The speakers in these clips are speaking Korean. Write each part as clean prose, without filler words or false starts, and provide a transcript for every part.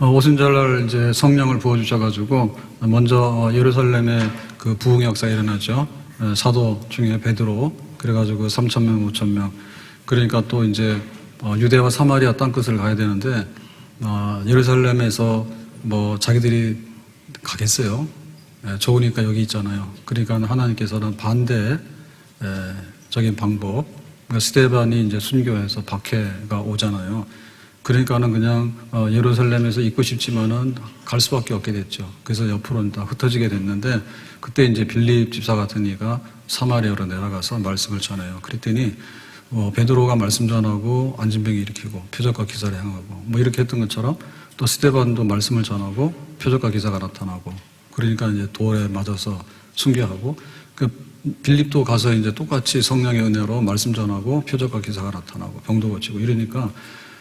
오순절날 이제 성령을 부어주셔가지고 먼저 예루살렘의 그 부흥의 역사가 일어나죠. 사도 중에 베드로, 그래가지고 3,000명, 5,000명. 그러니까 또 이제 유대와 사마리아 땅끝을 가야 되는데 예루살렘에서 뭐 자기들이 가겠어요. 좋으니까 여기 있잖아요. 그러니까 하나님께서는 반대적인 방법. 그러니까 스데반이 이제 순교해서 박해가 오잖아요. 그러니까는 그냥 예루살렘에서 있고 싶지만은 갈 수밖에 없게 됐죠. 그래서 옆으로 다 흩어지게 됐는데 그때 이제 빌립 집사 같은 이가 사마리아로 내려가서 말씀을 전해요. 그랬더니 베드로가 말씀 전하고 안진병이 일으키고 표적과 기사를 행하고 뭐 이렇게 했던 것처럼 또 스데반도 말씀을 전하고 표적과 기사가 나타나고 그러니까 이제 돌에 맞아서 순교하고 빌립도 가서 이제 똑같이 성령의 은혜로 말씀 전하고 표적과 기사가 나타나고 병도 고치고 이러니까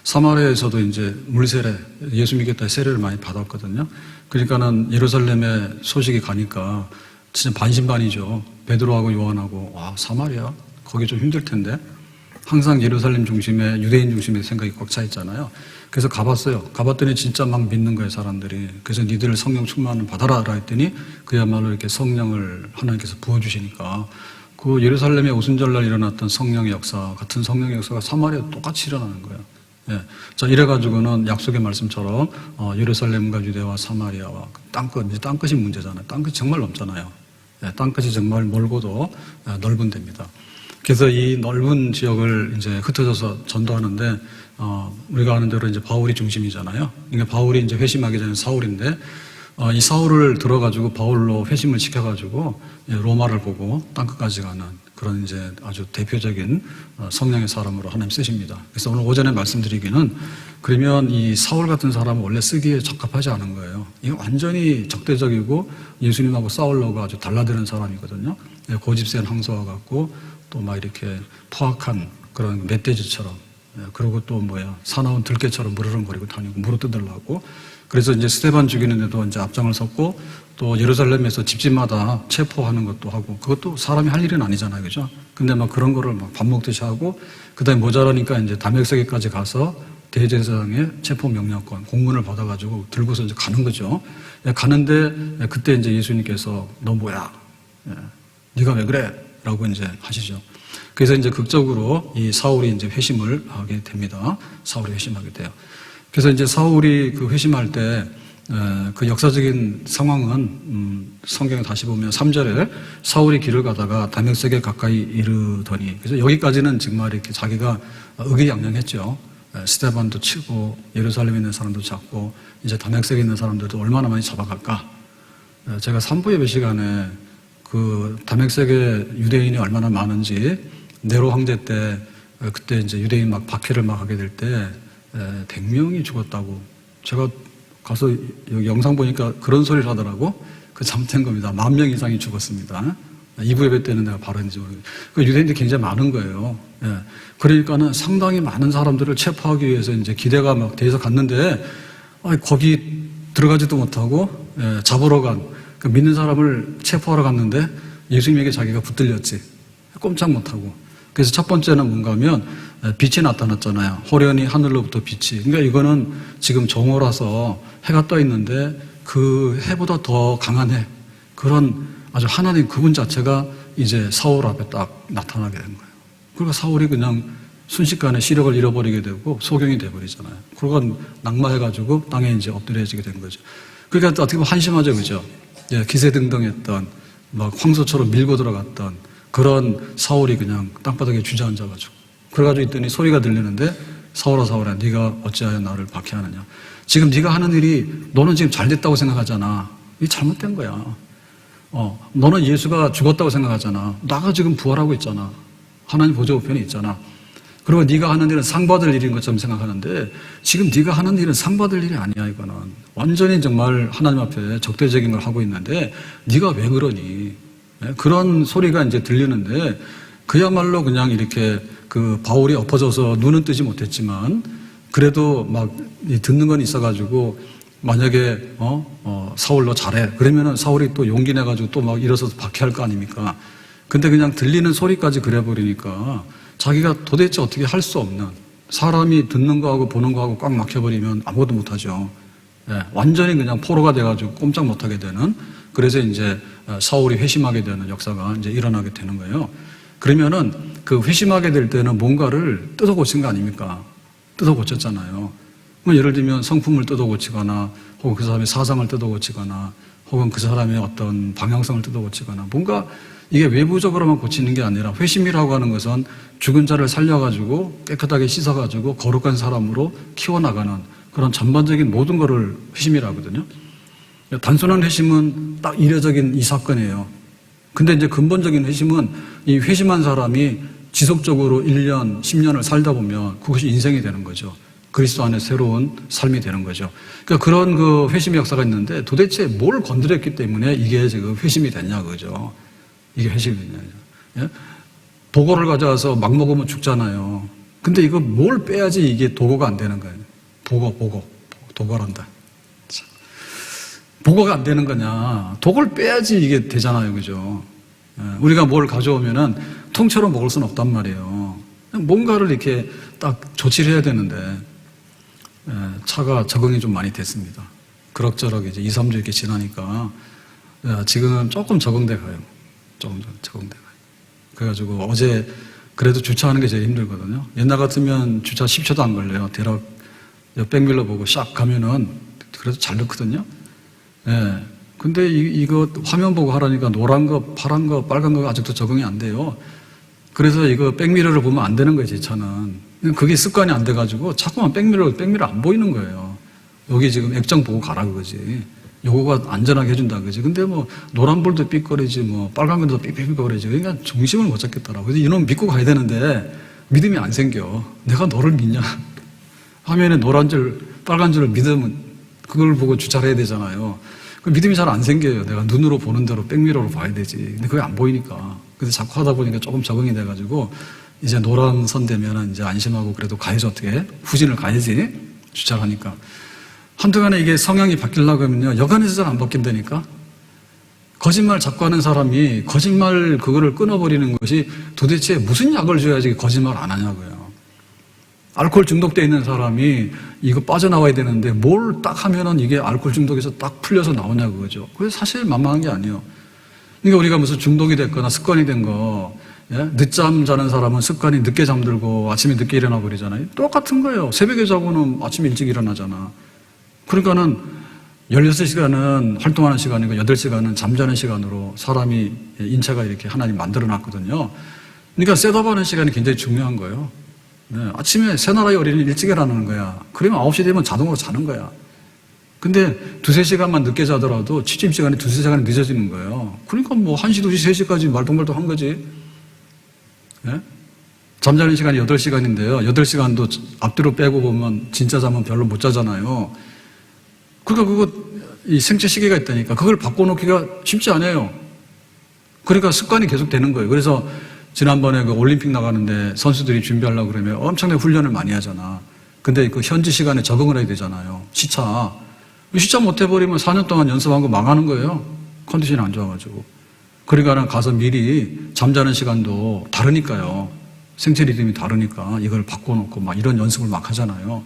사마리아에서도 이제 물세례, 예수 믿겠다 세례를 많이 받았거든요. 그러니까는 예루살렘에 소식이 가니까 진짜 반신반의죠. 베드로하고 요한하고 와 사마리아 거기 좀 힘들 텐데 항상 예루살렘 중심에 유대인 중심의 생각이 꽉 차 있잖아요. 그래서 가봤어요. 가봤더니 진짜 막 믿는 거예요 사람들이. 그래서 니들 성령 충만을 받아라 했더니 그야말로 이렇게 성령을 하나님께서 부어주시니까 그 예루살렘의 오순절날 일어났던 성령의 역사 같은 성령의 역사가 사마리아 똑같이 일어나는 거예요. 예. 자, 이래가지고는 약속의 말씀처럼, 예루살렘과 유대와 사마리아와 땅끝, 이제 땅끝이 문제잖아요. 땅끝이 정말 넓잖아요. 예, 땅끝이 정말 멀고도 넓은 데입니다. 그래서 이 넓은 지역을 이제 흩어져서 전도하는데, 우리가 아는 대로 이제 바울이 중심이잖아요. 그러니까 바울이 이제 회심하기 전에 사울인데, 이 사울을 들어가지고 바울로 회심을 시켜가지고 로마를 보고 땅끝까지 가는 그런 이제 아주 대표적인 성령의 사람으로 하나님 쓰십니다. 그래서 오늘 오전에 말씀드리기는 그러면 이 사울 같은 사람은 원래 쓰기에 적합하지 않은 거예요. 이거 완전히 적대적이고 예수님하고 싸우려고 아주 달라드는 사람이거든요. 고집센 항소와 같고 또 막 이렇게 포악한 그런 멧돼지처럼 그리고 또 사나운 들개처럼 무르렁거리고 다니고 물어뜯으려고 그래서 이제 스데반 죽이는데도 이제 앞장을 섰고 또 예루살렘에서 집집마다 체포하는 것도 하고 그것도 사람이 할 일은 아니잖아요, 그죠? 근데 막 그런 거를 막 밥 먹듯이 하고 그다음에 모자라니까 이제 다메섹에까지 가서 대제사장의 체포 명령권 공문을 받아가지고 들고서 이제 가는 거죠. 가는데 그때 이제 예수님께서 너 뭐야? 네가 왜 그래? 라고 이제 하시죠. 그래서 이제 극적으로 이 사울이 이제 회심을 하게 됩니다. 사울이 회심하게 돼요. 그래서 이제 사울이 그 회심할 때 그 역사적인 상황은 성경에 다시 보면 3절에 사울이 길을 가다가 다메섹에 가까이 이르더니 그래서 여기까지는 정말 이렇게 자기가 의기양양했죠. 스데반도 치고 예루살렘에 있는 사람도 잡고 이제 다메섹에 있는 사람들도 얼마나 많이 잡아갈까. 제가 3부 예배 시간에 그 다메섹에 유대인이 얼마나 많은지 네로 황제 때 그때 이제 유대인 막 박해를 막 하게 될 때 100명이 죽었다고 제가 가서 여기 영상 보니까 그런 소리를 하더라고. 그 잘못된 겁니다. 10,000명 이상이 죽었습니다. 2부 예배 때는 내가 발언인지 모르겠어요. 그 유대인들이 굉장히 많은 거예요. 그러니까는 상당히 많은 사람들을 체포하기 위해서 이제 기대가 막 대해서 갔는데 거기 들어가지도 못하고 잡으러 간 그 믿는 사람을 체포하러 갔는데 예수님에게 자기가 붙들렸지. 꼼짝 못하고. 그래서 첫 번째는 뭔가 하면 빛이 나타났잖아요. 호련히 하늘로부터 빛이. 그러니까 이거는 지금 정오라서 해가 떠 있는데 그 해보다 더 강한 해. 그런 아주 하나님 그분 자체가 이제 사울 앞에 딱 나타나게 된 거예요. 그러니까 사울이 그냥 순식간에 시력을 잃어버리게 되고 소경이 돼버리잖아요. 그러고 낙마해가지고 땅에 이제 엎드려지게 된 거죠. 그러니까 어떻게 보면 한심하죠, 그죠? 기세등등했던 막 황소처럼 밀고 들어갔던 그런 사울이 그냥 땅바닥에 주저앉아가지고 그래가지고 있더니 소리가 들리는데 사울아 사울아 네가 어찌하여 나를 박해하느냐. 지금 네가 하는 일이 너는 지금 잘됐다고 생각하잖아. 이게 잘못된 거야. 너는 예수가 죽었다고 생각하잖아. 나가 지금 부활하고 있잖아. 하나님 보좌 우편에 있잖아. 그리고 네가 하는 일은 상 받을 일인 것처럼 생각하는데 지금 네가 하는 일은 상 받을 일이 아니야. 이거는 완전히 정말 하나님 앞에 적대적인 걸 하고 있는데 네가 왜 그러니? 그런 소리가 이제 들리는데 그야말로 그냥 이렇게 그 바울이 엎어져서 눈은 뜨지 못했지만 그래도 막 듣는 건 있어가지고 만약에 사울 너 잘해 그러면은 사울이 또 용기 내가지고 또 막 일어서서 박해할 거 아닙니까? 근데 그냥 들리는 소리까지 그래버리니까 자기가 도대체 어떻게 할 수 없는 사람이 듣는 거하고 보는 거하고 꽉 막혀버리면 아무것도 못하죠. 완전히 그냥 포로가 돼가지고 꼼짝 못하게 되는, 그래서 이제 사울이 회심하게 되는 역사가 이제 일어나게 되는 거예요. 그러면은 그 회심하게 될 때는 뭔가를 뜯어 고친 거 아닙니까? 뜯어 고쳤잖아요. 예를 들면 성품을 뜯어 고치거나, 혹은 그 사람의 사상을 뜯어 고치거나, 혹은 그 사람의 어떤 방향성을 뜯어 고치거나, 뭔가 이게 외부적으로만 고치는 게 아니라, 회심이라고 하는 것은 죽은 자를 살려가지고 깨끗하게 씻어가지고 거룩한 사람으로 키워나가는 그런 전반적인 모든 것을 회심이라고 하거든요. 단순한 회심은 딱 이례적인 이 사건이에요. 근데 이제 근본적인 회심은 이 회심한 사람이 지속적으로 1년, 10년을 살다 보면 그것이 인생이 되는 거죠. 그리스도 안에 새로운 삶이 되는 거죠. 그러니까 그런 그 회심의 역사가 있는데, 도대체 뭘 건드렸기 때문에 이게 지금 회심이 됐냐, 그죠? 이게 회심이 됐냐. 예? 도고를 가져와서 막 먹으면 죽잖아요. 근데 이거 뭘 빼야지 이게 도고가 안 되는 거예요. 도고란다. 참. 도고가 안 되는 거냐. 도고를 빼야지 이게 되잖아요, 그죠? 예, 우리가 뭘 가져오면은 통째로 먹을 수는 없단 말이에요. 뭔가를 이렇게 딱 조치를 해야 되는데, 차가 적응이 좀 많이 됐습니다. 그럭저럭 이제 2, 3주 이렇게 지나니까, 지금은 조금 적응돼 가요. 조금 적응돼 가요. 그래가지고 어제 그래도 주차하는 게 제일 힘들거든요. 옛날 같으면 주차 10초도 안 걸려요. 대략 백밀러 보고 샥 가면은 그래도 잘 넣거든요. 예. 근데 이거 화면 보고 하라니까 노란 거, 파란 거, 빨간 거 아직도 적응이 안 돼요. 그래서 이거 백미러를 보면 안 되는 거예요, 제 차는. 그게 습관이 안 돼가지고 자꾸만 백미러 안 보이는 거예요. 여기 지금 액정 보고 가라 그거지. 요거가 안전하게 해준다 그거지. 근데 뭐 노란불도 삑거리지, 뭐 빨간불도 삑삑거리지. 그러니까 중심을 못 잡겠더라고. 그래서 이놈 믿고 가야 되는데 믿음이 안 생겨. 내가 너를 믿냐? 화면에 노란 줄, 빨간 줄을 믿으면 그걸 보고 주차를 해야 되잖아요. 그 믿음이 잘 안 생겨요. 내가 눈으로 보는 대로 백미러로 봐야 되지. 근데 그게 안 보이니까. 그래서 자꾸 하다 보니까 조금 적응이 돼가지고 이제 노란 선 되면은 이제 안심하고 그래도 가야지 어떻게 후진을 가야지 주차를 하니까. 한동안에 이게 성향이 바뀌려고 하면요. 여간에서 잘 안 바뀐다니까. 거짓말 자꾸 하는 사람이 거짓말 그거를 끊어버리는 것이 도대체 무슨 약을 줘야지 거짓말 안 하냐고요. 알코올 중독돼 있는 사람이 이거 빠져나와야 되는데 뭘 딱 하면은 이게 알코올 중독에서 딱 풀려서 나오냐 그거죠. 그게 사실 만만한 게 아니에요. 그러니까 우리가 무슨 중독이 됐거나 습관이 된 거, 예? 늦잠 자는 사람은 습관이 늦게 잠들고 아침에 늦게 일어나 버리잖아요. 똑같은 거예요. 새벽에 자고는 아침에 일찍 일어나잖아. 그러니까는 16시간은 활동하는 시간이고 8시간은 잠자는 시간으로 사람이 인체가 이렇게 하나님 만들어 놨거든요. 그러니까 셋업하는 시간이 굉장히 중요한 거예요. 네, 아침에 새나라의 어린이 일찍 일어나는 거야. 그러면 9시 되면 자동으로 자는 거야. 근데 2-3시간만 늦게 자더라도 취침 시간이 2-3시간이 늦어지는 거예요. 그러니까 뭐 1시, 2시, 3시까지 말똥말똥 한 거지. 네? 잠자는 시간이 8시간인데요. 8시간도 앞뒤로 빼고 보면 진짜 잠은 별로 못 자잖아요. 그러니까 이 생체 시계가 있다니까. 그걸 바꿔놓기가 쉽지 않아요. 그러니까 습관이 계속 되는 거예요. 그래서 지난번에 그 올림픽 나가는데 선수들이 준비하려고 그러면 엄청나게 훈련을 많이 하잖아. 근데 그 현지 시간에 적응을 해야 되잖아요. 시차 못 해버리면 4년 동안 연습한 거 망하는 거예요. 컨디션이 안 좋아가지고. 그러니까 가서 미리 잠자는 시간도 다르니까요. 생체 리듬이 다르니까 이걸 바꿔놓고 막 이런 연습을 막 하잖아요.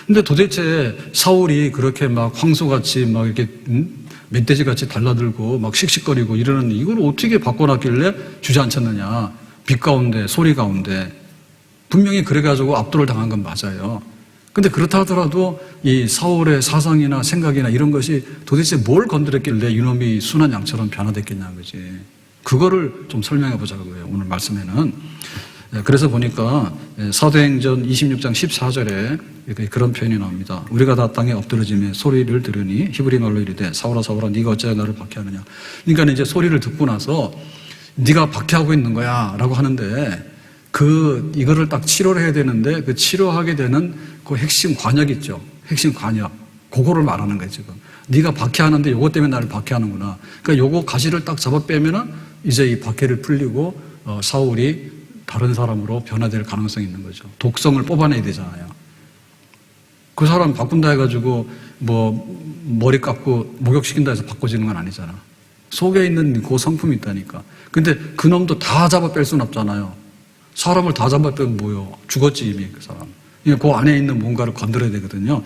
근데 도대체 사울이 그렇게 막 황소같이 막 이렇게 멧돼지같이 달라들고 막 씩씩거리고 이러는 이걸 어떻게 바꿔놨길래 주저앉혔느냐. 빛 가운데 소리 가운데 분명히 그래가지고 압도를 당한 건 맞아요. 근데 그렇다 하더라도 이 사울의 사상이나 생각이나 이런 것이 도대체 뭘 건드렸길래 이놈이 순한 양처럼 변화됐겠냐 그지. 그거를 좀 설명해 보자고요. 오늘 말씀에는. 그래서 보니까 사도행전 26장 14절에 그런 표현이 나옵니다. 우리가 다 땅에 엎드러짐에 소리를 들으니 히브리 말로 이르되 사울아 사울아 네가 어찌하여 나를 박해하느냐. 그러니까 이제 소리를 듣고 나서 네가 박해하고 있는 거야 라고 하는데 이거를 딱 치료를 해야 되는데 그 치료하게 되는 그 핵심 관역 있죠. 핵심 관역. 그거를 말하는 거예요, 지금. 네가 박해하는데 요거 때문에 나를 박해하는구나. 그러니까 요거 가시를 딱 잡아 빼면은 이제 이 박해를 풀리고 사울이 다른 사람으로 변화될 가능성이 있는 거죠. 독성을 뽑아내야 되잖아요. 그 사람 바꾼다 해가지고 뭐 머리 깎고 목욕시킨다 해서 바꿔지는 건 아니잖아. 속에 있는 그 성품이 있다니까. 근데 그 놈도 다 잡아 뺄 수는 없잖아요. 사람을 다 잡아 빼면 뭐요? 죽었지 이미 그 사람. 그 안에 있는 뭔가를 건드려야 되거든요.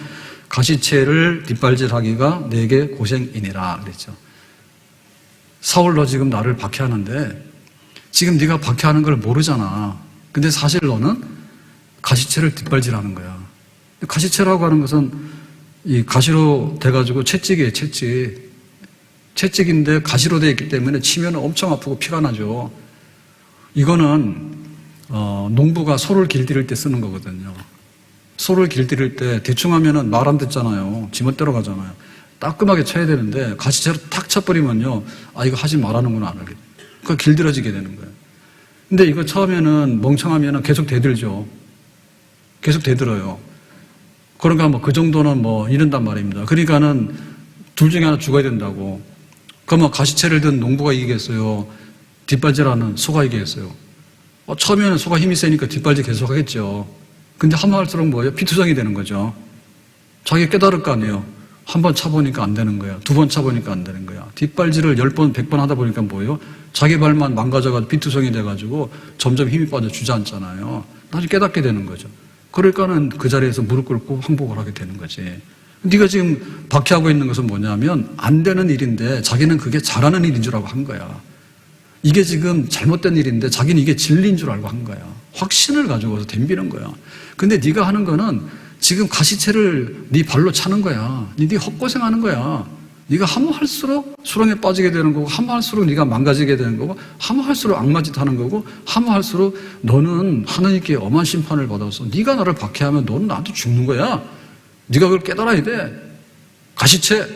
가시채를 뒷발질하기가 내게 고생이니라 그랬죠. 사울 너 지금 나를 박해하는데 지금 네가 박해하는 걸 모르잖아. 근데 사실 너는 가시채를 뒷발질하는 거야. 가시채라고 하는 것은 이 가시로 돼가지고 채찍이에요, 채찍. 채찍인데 가시로 되어 있기 때문에 치면 엄청 아프고 피가 나죠. 이거는 농부가 소를 길들일 때 쓰는 거거든요. 소를 길들일 때 대충 하면은 말 안 듣잖아요. 지멋대로 가잖아요. 따끔하게 쳐야 되는데 가시채로 탁 쳐버리면요. 아 이거 하지 말라는구나 안 하게. 그러니까 길들여지게 되는 거예요. 근데 이거 처음에는 멍청하면은 계속 대들죠. 계속 대들어요. 그러니까 뭐 그 정도는 뭐 이른단 말입니다. 그러니까는 둘 중에 하나 죽어야 된다고. 그러면 가시채를 든 농부가 이기겠어요? 뒷발질하는 소가 이기겠어요? 처음에는 소가 힘이 세니까 뒷발질 계속 하겠죠. 근데 한번 할수록 뭐예요? 피투성이 되는 거죠. 자기 깨달을 거 아니에요. 한 번 차보니까 안 되는 거야. 두 번 차보니까 안 되는 거야. 뒷발질을 10번, 100번 하다 보니까 뭐예요? 자기 발만 망가져가지고 피투성이 돼가지고 점점 힘이 빠져 주저앉잖아요. 나중에 깨닫게 되는 거죠. 그러니까는 그 자리에서 무릎 꿇고 항복을 하게 되는 거지. 네가 지금 박해하고 있는 것은 뭐냐면 안 되는 일인데 자기는 그게 잘하는 일인 줄 알고 한 거야. 이게 지금 잘못된 일인데 자기는 이게 진리인 줄 알고 한 거야. 확신을 가지고서 덤비는 거야. 근데 네가 하는 거는 지금 가시채를 네 발로 차는 거야. 네 헛고생하는 거야. 네가 하면 할수록 수렁에 빠지게 되는 거고 하면 할수록 네가 망가지게 되는 거고 하면 할수록 악마짓 하는 거고 하면 할수록 너는 하나님께 엄한 심판을 받아서 네가 나를 박해하면 너는 나한테 죽는 거야. 네가 그걸 깨달아야 돼. 가시채.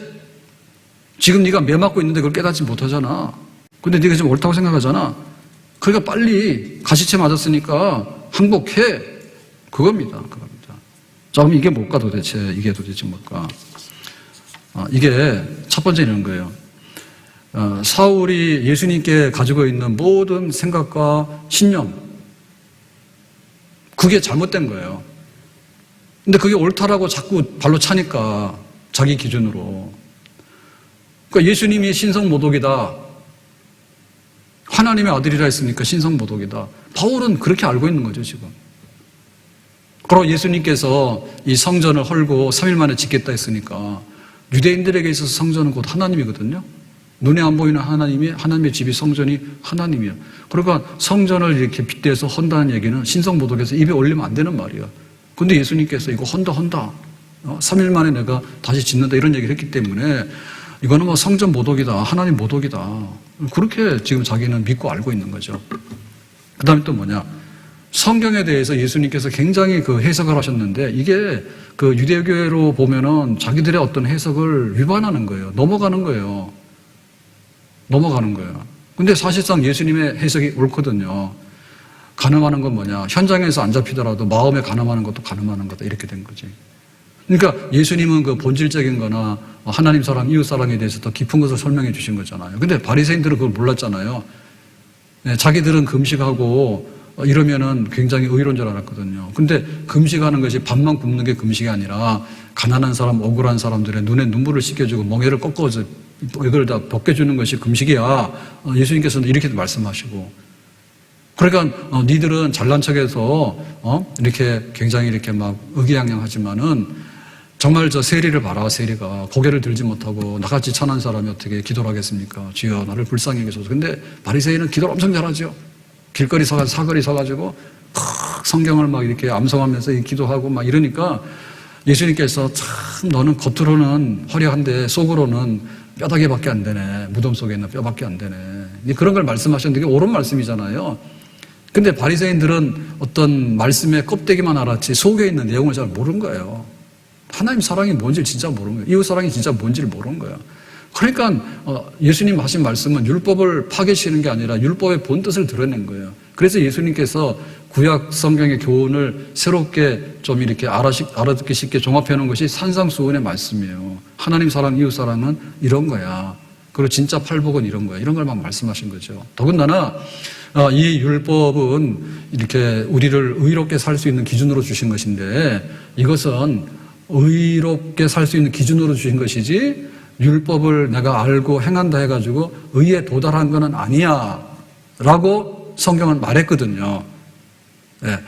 지금 네가 매 맞고 있는데 그걸 깨닫지 못하잖아. 근데 네가 지금 옳다고 생각하잖아. 그러니까 빨리 가시채 맞았으니까 항복해. 그겁니다. 자, 그럼 이게 뭘까 도대체? 이게 도대체 뭘까? 이게 첫 번째 이런 거예요. 사울이 예수님께 가지고 있는 모든 생각과 신념, 그게 잘못된 거예요. 근데 그게 옳다라고 자꾸 발로 차니까 자기 기준으로. 그러니까 예수님이 신성모독이다. 하나님의 아들이라 했으니까 신성모독이다. 바울은 그렇게 알고 있는 거죠, 지금. 그리고 예수님께서 이 성전을 헐고 3일 만에 짓겠다 했으니까 유대인들에게 있어서 성전은 곧 하나님이거든요. 눈에 안 보이는 하나님의 집이 성전이 하나님이에요. 그러니까 성전을 이렇게 빗대서 헌다는 얘기는 신성모독에서 입에 올리면 안 되는 말이에요. 근데 예수님께서 이거 헌다. 3일 만에 내가 다시 짓는다 이런 얘기를 했기 때문에 이거는 뭐 성전 모독이다. 하나님 모독이다. 그렇게 지금 자기는 믿고 알고 있는 거죠. 그 다음에 또 뭐냐. 성경에 대해서 예수님께서 굉장히 그 해석을 하셨는데 이게 그 유대교회로 보면은 자기들의 어떤 해석을 위반하는 거예요. 넘어가는 거예요. 근데 사실상 예수님의 해석이 옳거든요. 간음하는 건 뭐냐. 현장에서 안 잡히더라도 마음에 간음하는 것도 간음하는 거다. 이렇게 된 거지. 그러니까 예수님은 그 본질적인 거나 하나님 사랑, 이웃 사랑에 대해서 더 깊은 것을 설명해 주신 거잖아요. 근데 바리새인들은 그걸 몰랐잖아요. 자기들은 금식하고 이러면은 굉장히 의로운 줄 알았거든요. 근데 금식하는 것이 밥만 굶는 게 금식이 아니라 가난한 사람, 억울한 사람들의 눈에 눈물을 씻겨주고 멍에를 꺾어서 이걸 다 벗겨주는 것이 금식이야. 예수님께서는 이렇게 말씀하시고. 그러니까 니들은 잘난 척해서 이렇게 굉장히 이렇게 막 의기양양하지만은 정말 저 세리를 봐라. 세리가 고개를 들지 못하고 나같이 천한 사람이 어떻게 기도를 하겠습니까? 주여 나를 불쌍히 여기소서. 근데 바리새인은 기도를 엄청 잘하죠. 길거리 사거리 서가지고 성경을 막 이렇게 암송하면서 기도하고 막 이러니까 예수님께서 참 너는 겉으로는 화려한데 속으로는 뼈다귀밖에 안 되네. 무덤 속에 있는 뼈밖에 안 되네. 그런 걸 말씀하셨는데 이게 옳은 말씀이잖아요. 근데 바리새인들은 어떤 말씀의 껍데기만 알았지 속에 있는 내용을 잘 모르는 거예요. 하나님 사랑이 뭔지 진짜 모르는 거예요. 이웃 사랑이 진짜 뭔지를 모르는 거예요. 그러니까 예수님 하신 말씀은 율법을 파괴시키는 게 아니라 율법의 본뜻을 드러낸 거예요. 그래서 예수님께서 구약 성경의 교훈을 새롭게 좀 이렇게 알아듣기 쉽게 종합해 놓은 것이 산상수훈의 말씀이에요. 하나님 사랑, 이웃 사랑은 이런 거야. 그리고 진짜 팔복은 이런 거야. 이런 걸 막 말씀하신 거죠. 더군다나 이 율법은 이렇게 우리를 의롭게 살 수 있는 기준으로 주신 것인데 이것은 의롭게 살 수 있는 기준으로 주신 것이지 율법을 내가 알고 행한다 해가지고 의에 도달한 것은 아니야 라고 성경은 말했거든요. 네.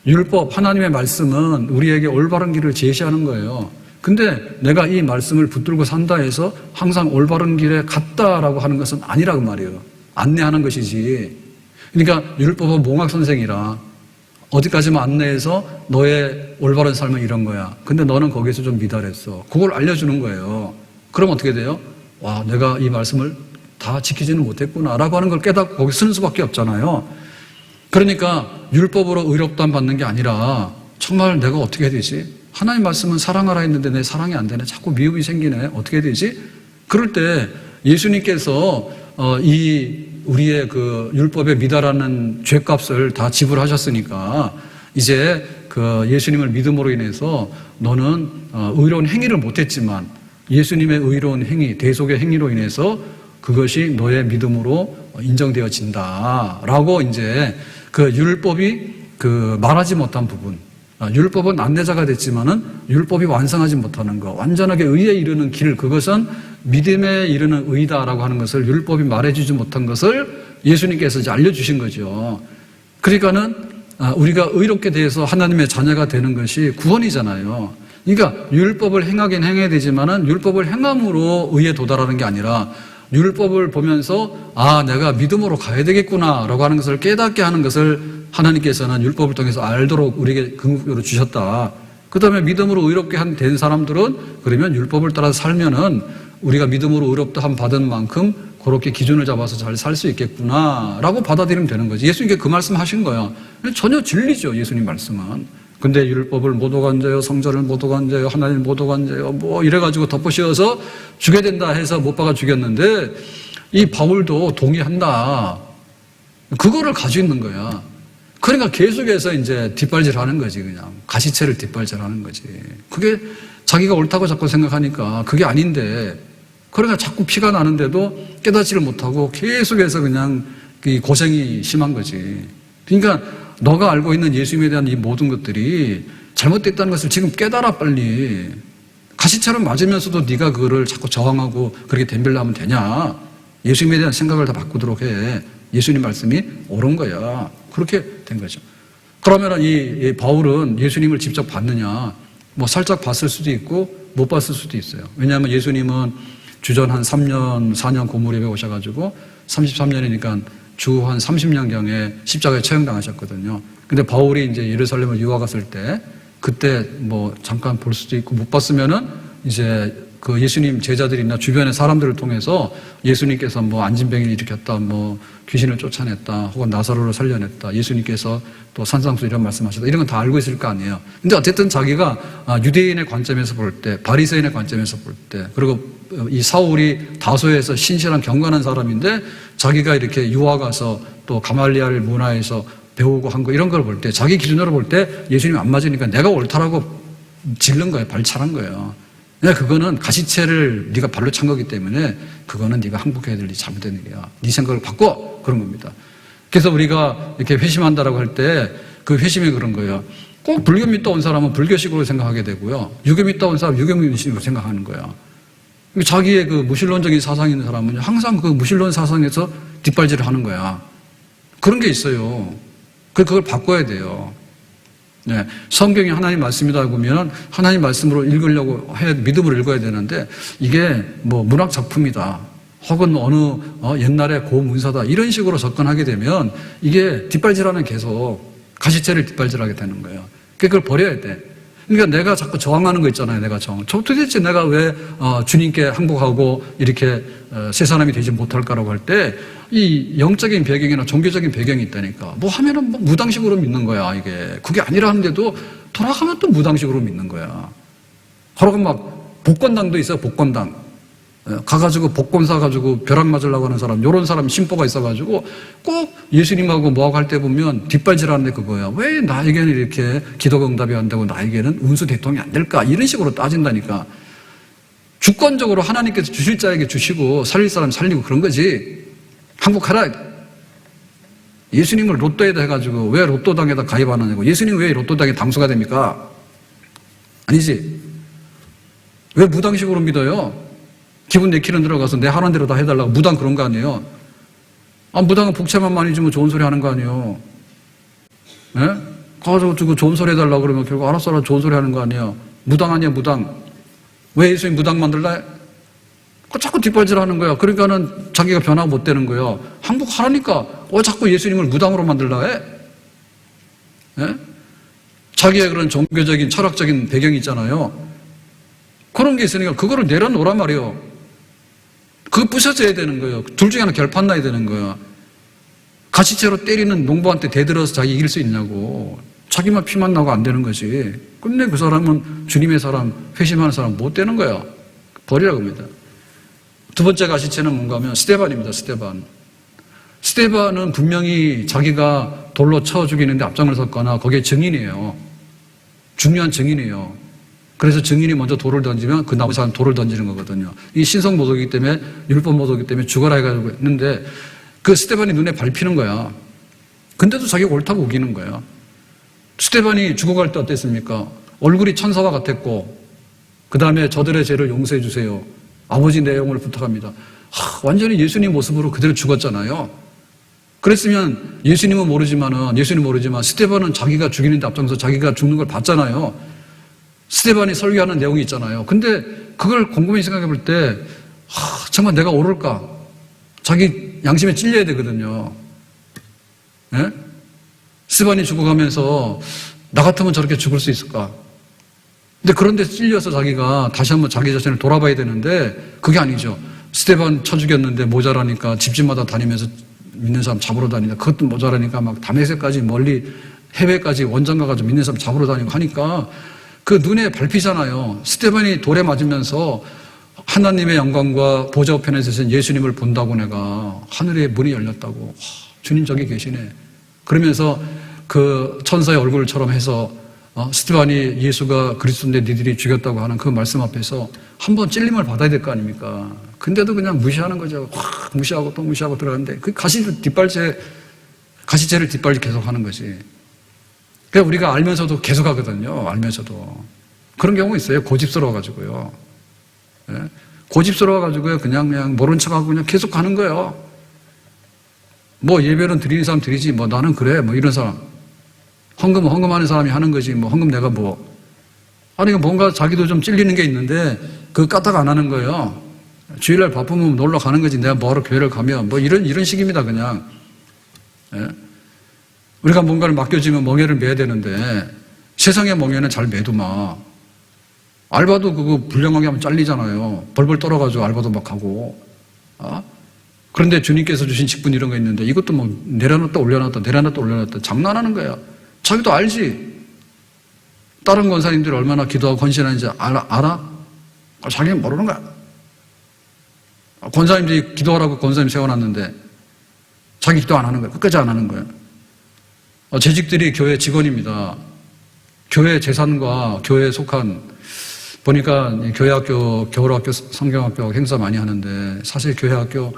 율법, 하나님의 말씀은 우리에게 올바른 길을 제시하는 거예요. 근데 내가 이 말씀을 붙들고 산다 해서 항상 올바른 길에 갔다라고 하는 것은 아니라고 말이에요. 안내하는 것이지. 그러니까 율법은 몽학 선생이라 어디까지만 안내해서 너의 올바른 삶은 이런 거야. 근데 너는 거기에서 좀 미달했어. 그걸 알려주는 거예요. 그럼 어떻게 돼요? 와, 내가 이 말씀을 다 지키지는 못했구나라고 하는 걸 깨닫고 거기 쓰는 수밖에 없잖아요. 그러니까 율법으로 의롭다함 받는 게 아니라 정말 내가 어떻게 해야 되지? 하나님 말씀은 사랑하라 했는데 내 사랑이 안 되네. 자꾸 미움이 생기네. 어떻게 해야 되지? 그럴 때 예수님께서 우리의 그 율법에 미달하는 죄값을 다 지불하셨으니까 이제 그 예수님을 믿음으로 인해서 너는 의로운 행위를 못했지만 예수님의 의로운 행위, 대속의 행위로 인해서 그것이 너의 믿음으로 인정되어진다라고 이제 그 율법이 그 말하지 못한 부분, 율법은 안내자가 됐지만은 율법이 완성하지 못하는 것, 완전하게 의에 이르는 길, 그것은 믿음에 이르는 의다라고 하는 것을 율법이 말해주지 못한 것을 예수님께서 이제 알려주신 거죠. 그러니까는 우리가 의롭게 대해서 하나님의 자녀가 되는 것이 구원이잖아요. 그러니까 율법을 행하긴 행해야 되지만은 율법을 행함으로 의에 도달하는 게 아니라 율법을 보면서 내가 믿음으로 가야 되겠구나라고 하는 것을 깨닫게 하는 것을 하나님께서는 율법을 통해서 알도록 우리에게 긍휼으로 주셨다. 그 다음에 믿음으로 의롭게 된 사람들은 그러면 율법을 따라 살면은 우리가 믿음으로 의롭다 함 받은 만큼 그렇게 기준을 잡아서 잘 살 수 있겠구나라고 받아들이면 되는 거지. 예수님께 그 말씀 하신 거야. 전혀 진리죠, 예수님 말씀은. 근데 율법을 못 어간자요, 성전을 못 어간자요, 하나님을 못 어간자요, 뭐 이래가지고 덮어씌워서 죽여야 된다 해서 못 박아 죽였는데 이 바울도 동의한다. 그거를 가지고 있는 거야. 그러니까 계속해서 이제 뒷발질 하는 거지, 그냥. 가시채를 뒷발질 하는 거지. 그게 자기가 옳다고 자꾸 생각하니까 그게 아닌데, 그러니까 자꾸 피가 나는데도 깨닫지를 못하고 계속해서 그냥 고생이 심한 거지. 그러니까 너가 알고 있는 예수님에 대한 이 모든 것들이 잘못됐다는 것을 지금 깨달아, 빨리. 가시처럼 맞으면서도 네가 그거를 자꾸 저항하고 그렇게 덤빌려면 되냐? 예수님에 대한 생각을 다 바꾸도록 해. 예수님 말씀이 옳은 거야. 그렇게 된 거죠. 그러면 이 바울은 예수님을 직접 봤느냐? 뭐 살짝 봤을 수도 있고 못 봤을 수도 있어요. 왜냐하면 예수님은 주전 한 3년, 4년 고무립에 오셔가지고 33년이니까 주 한 30년경에 십자가에 처형당하셨거든요. 근데 바울이 이제 예루살렘을 유학 갔을 때 그때 뭐 잠깐 볼 수도 있고 못 봤으면은 이제 그 예수님 제자들이나 주변의 사람들을 통해서 예수님께서 뭐 안진병을 일으켰다, 뭐 귀신을 쫓아냈다, 혹은 나사로를 살려냈다, 예수님께서 또 산상수 이런 말씀하셨다, 이런 건 다 알고 있을 거 아니에요. 근데 어쨌든 자기가 유대인의 관점에서 볼 때, 바리새인의 관점에서 볼 때, 그리고 이 사울이 다소에서 신실한 경건한 사람인데 자기가 이렇게 유학 가서 또 가말리알 문화에서 배우고 한 거 이런 걸 볼 때, 자기 기준으로 볼 때 예수님이 안 맞으니까 내가 옳다라고 질른 거예요. 발차는 거예요. 그거는 가시채를 네가 발로 찬 거기 때문에 그거는 네가 항복해야 될 일이 잘못된 일이야. 네 생각을 바꿔. 그런 겁니다. 그래서 우리가 이렇게 회심한다라고 할 때 그 회심이 그런 거예요. 꼭 불교 믿다 온 사람은 불교식으로 생각하게 되고요. 유교 믿다 온 사람은 유교식으로 생각하는 거야. 자기의 그 무신론적인 사상이 있는 사람은 항상 그 무신론 사상에서 뒷발질을 하는 거야. 그런 게 있어요. 그걸 바꿔야 돼요. 네, 성경이 하나님 말씀이다 보면 하나님 말씀으로 읽으려고 믿음으로 읽어야 되는데 이게 뭐 문학 작품이다, 혹은 어느 옛날에 고문서다, 이런 식으로 접근하게 되면 이게 뒷발질하는 계속 가시채를 뒷발질하게 되는 거예요. 그걸 버려야 돼. 그러니까 내가 자꾸 저항하는 거 있잖아요. 내가 도대체 내가 왜 주님께 항복하고 이렇게 새 사람이 되지 못할까라고 할 때 이 영적인 배경이나 종교적인 배경이 있다니까. 뭐 하면은 뭐 무당식으로 믿는 거야, 이게. 그게 아니라 하는데도 돌아가면 또 무당식으로 믿는 거야. 그러고 막 복권당도 있어요, 복권당. 가가지고 복권 사가지고 벼락 맞으려고 하는 사람, 요런 사람 심보가 있어가지고 꼭 예수님하고 뭐하고 할 때 보면 뒷발질하는데 그거야. 왜 나에게는 이렇게 기도가 응답이 안 되고 나에게는 운수 대통이 안 될까? 이런 식으로 따진다니까. 주권적으로 하나님께서 주실 자에게 주시고 살릴 사람 살리고 그런 거지. 항복하라. 예수님을 로또에다 해가지고 왜 로또당에다 가입 안 하냐고. 예수님 왜 로또당에 당수가 됩니까? 아니지. 왜 무당식으로 믿어요? 기분 내키는 들어가서 내 하는 대로 다 해달라고. 무당 그런 거 아니에요? 무당은 복채만 많이 주면 좋은 소리 하는 거 아니에요? 예? 가가지고 좋은 소리 해달라고 그러면 결국 알았어, 좋은 소리 하는 거 아니에요? 무당 아니야, 무당. 왜 예수님 무당 만들래? 그 자꾸 뒷발질하는 거야. 그러니까는 자기가 변화가 못 되는 거예요. 항복하라니까 자꾸 예수님을 무당으로 만들라 해? 예? 자기의 그런 종교적인 철학적인 배경이 있잖아요. 그런 게 있으니까 그거를 내려놓으란 말이에요. 그거 부셔져야 되는 거예요. 둘 중에 하나 결판 나야 되는 거야. 가시채로 때리는 농부한테 대들어서 자기 이길 수 있냐고. 자기만 피만 나고 안 되는 거지. 근데 그 사람은 주님의 사람, 회심하는 사람 못 되는 거야. 버리라고 합니다. 두 번째 가시채는 뭔가 하면 스데반입니다. 스데반은 분명히 자기가 돌로 쳐 죽이는데 앞장을 섰거나 거기에 증인이에요. 중요한 증인이에요. 그래서 증인이 먼저 돌을 던지면 그 나머지 사람 돌을 던지는 거거든요. 이 신성 모독이기 때문에, 율법 모독이기 때문에 죽어라 해가지고 했는데 그 스데반이 눈에 밟히는 거야. 근데도 자기가 옳다고 우기는 거야. 스데반이 죽어갈 때 어땠습니까? 얼굴이 천사와 같았고, 그 다음에 저들의 죄를 용서해 주세요. 아버지 내 영혼을 부탁합니다. 완전히 예수님 모습으로 그대로 죽었잖아요. 그랬으면 예수님 모르지만 스데반은 자기가 죽이는데 앞장서 자기가 죽는 걸 봤잖아요. 스데반이 설교하는 내용이 있잖아요. 근데 그걸 곰곰이 생각해 볼 때 정말 내가 옳을까? 자기 양심에 찔려야 되거든요. 예? 스데반이 죽어가면서 나 같으면 저렇게 죽을 수 있을까? 근데 그런 데 찔려서 자기가 다시 한번 자기 자신을 돌아봐야 되는데 그게 아니죠. 스데반 쳐 죽였는데 모자라니까 집집마다 다니면서 믿는 사람 잡으러 다니다. 그것도 모자라니까 막 다메섹까지 멀리 해외까지 원장 가가지고 믿는 사람 잡으러 다니고 하니까 그 눈에 밟히잖아요. 스데반이 돌에 맞으면서 하나님의 영광과 보좌 우편에 서신 예수님을 본다고 내가 하늘의 문이 열렸다고. 주님 저기 계시네. 그러면서 그 천사의 얼굴처럼 해서 스데반이 예수가 그리스도인데 니들이 죽였다고 하는 그 말씀 앞에서 한번 찔림을 받아야 될 거 아닙니까? 근데도 그냥 무시하는 거죠. 확 무시하고 또 무시하고 들어가는데 그 가시채를 뒷발질 계속 하는 것이. 그러니까 우리가 알면서도 계속 하거든요. 알면서도. 그런 경우 있어요. 고집스러워가지고요. 예? 고집스러워가지고요. 그냥 모른 척하고 그냥 계속 가는 거예요. 뭐 예배는 드리는 사람 드리지. 뭐 나는 그래. 뭐 이런 사람. 헌금은 헌금하는 사람이 하는 거지. 뭐 헌금 내가 뭐. 아니 뭔가 자기도 좀 찔리는 게 있는데 그거 까딱 안 하는 거예요. 주일날 바쁘면 놀러 가는 거지. 내가 뭐하러 교회를 가면 뭐 이런 식입니다. 그냥. 예? 우리가 뭔가를 맡겨지면 멍에를 매야 되는데 세상의 멍에는 잘 매도마. 알바도 그거 불량하게 하면 잘리잖아요. 벌벌 떨어가지고 알바도 막 하고. 그런데 주님께서 주신 직분 이런 거 있는데 이것도 뭐 내려놨다 올려놨다 장난하는 거야. 자기도 알지. 다른 권사님들이 얼마나 기도하고 헌신하는지 알아? 자기는 모르는 거야. 권사님들이 기도하라고 권사님 세워놨는데 자기 기도 안 하는 거야. 끝까지 안 하는 거야. 재직들이 교회 직원입니다. 교회 재산과 교회에 속한 보니까 교회학교, 겨울학교, 성경학교 행사 많이 하는데 사실 교회학교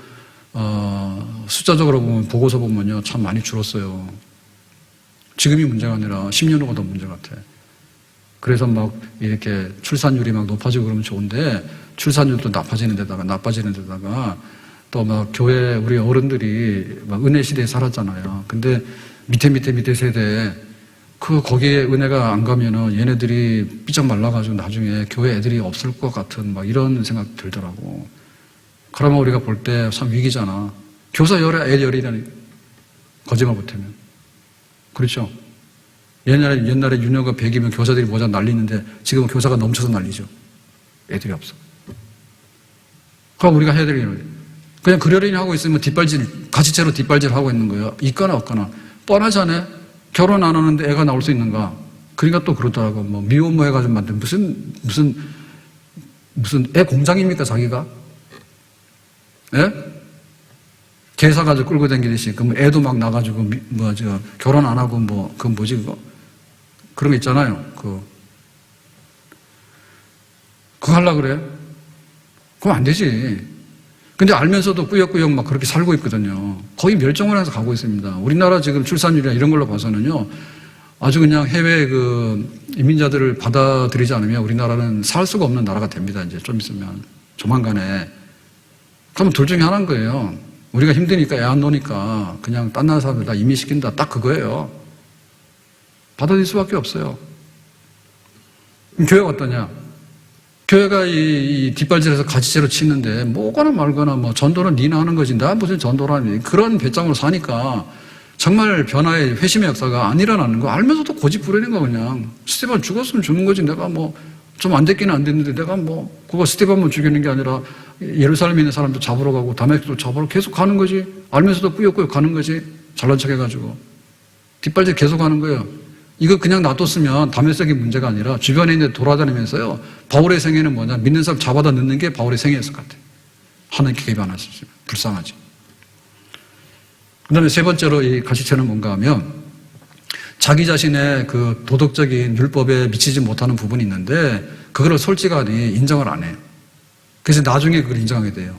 숫자적으로 보면 보고서 보면요 참 많이 줄었어요. 지금이 문제가 아니라 10년 후가 더 문제 같아. 그래서 막 이렇게 출산율이 막 높아지고 그러면 좋은데 출산율도 나빠지는 데다가 또 막 교회 우리 어른들이 막 은혜 시대에 살았잖아요. 근데 밑에 세대 거기에 은혜가 안 가면은 얘네들이 삐쩍 말라가지고 나중에 교회 애들이 없을 것 같은 막 이런 생각 들더라고. 그러면 우리가 볼 때 참 위기잖아. 교사 열에 애 열이라니 거짓말 못하면. 그렇죠? 옛날에 윤여가 100이면 교사들이 모자 날리는데 지금은 교사가 넘쳐서 난리죠. 애들이 없어. 그럼 우리가 해야 될 일은 그냥 그러려니 하고 있으면 가시채로 뒷발질 하고 있는 거예요. 있거나 없거나. 뻔하잖아요. 결혼 안 하는데 애가 나올 수 있는가? 그러니까 또 그러더라고. 뭐 미혼모 해가지고 만든 무슨 애 공장입니까 자기가? 예? 개 사가지고 끌고 다니듯이 그럼 애도 막 나가지고 결혼 안 하고 그건 뭐지 그거? 그런 거 있잖아요. 그거 하려고 그래? 그럼 안 되지. 근데 알면서도 꾸역꾸역 막 그렇게 살고 있거든요. 거의 멸종을 해서 가고 있습니다. 우리나라 지금 출산율이나 이런 걸로 봐서는요, 아주 그냥 해외 이민자들을 받아들이지 않으면 우리나라는 살 수가 없는 나라가 됩니다. 이제 좀 있으면. 조만간에. 그럼 둘 중에 하나인 거예요. 우리가 힘드니까 애 안 놓으니까 그냥 딴 나라 사람들 다 이민시킨다. 딱 그거예요. 받아들일 수밖에 없어요. 교회가 어떠냐? 교회가 이 뒷발질해서 가지채로 치는데 뭐거나 말거나 뭐 전도는 니나 하는 거지 나 무슨 전도라니 그런 배짱으로 사니까 정말 변화의 회심의 역사가 안 일어나는 거 알면서도 고집 부리는 거 그냥 스테반 죽었으면 죽는 거지 내가 뭐 좀 안 됐기는 안 됐는데 내가 뭐 그거 스테반만 죽이는 게 아니라 예루살렘에 있는 사람도 잡으러 가고 다메섹도 잡으러 계속 가는 거지 알면서도 꾸역꾸역 가는 거지 잘난 척 해가지고 뒷발질 계속 하는 거예요. 이거 그냥 놔뒀으면 다메섹의 문제가 아니라 주변에 있는 데 돌아다니면서요 바울의 생애는 뭐냐 믿는 사람 잡아다 넣는 게 바울의 생애였을 것 같아요. 하나님께 개입 안 하셨으면 불쌍하지. 그 다음에 세 번째로 이 가시체는 뭔가 하면 자기 자신의 그 도덕적인 율법에 미치지 못하는 부분이 있는데 그거를 솔직하게 인정을 안 해요. 그래서 나중에 그걸 인정하게 돼요.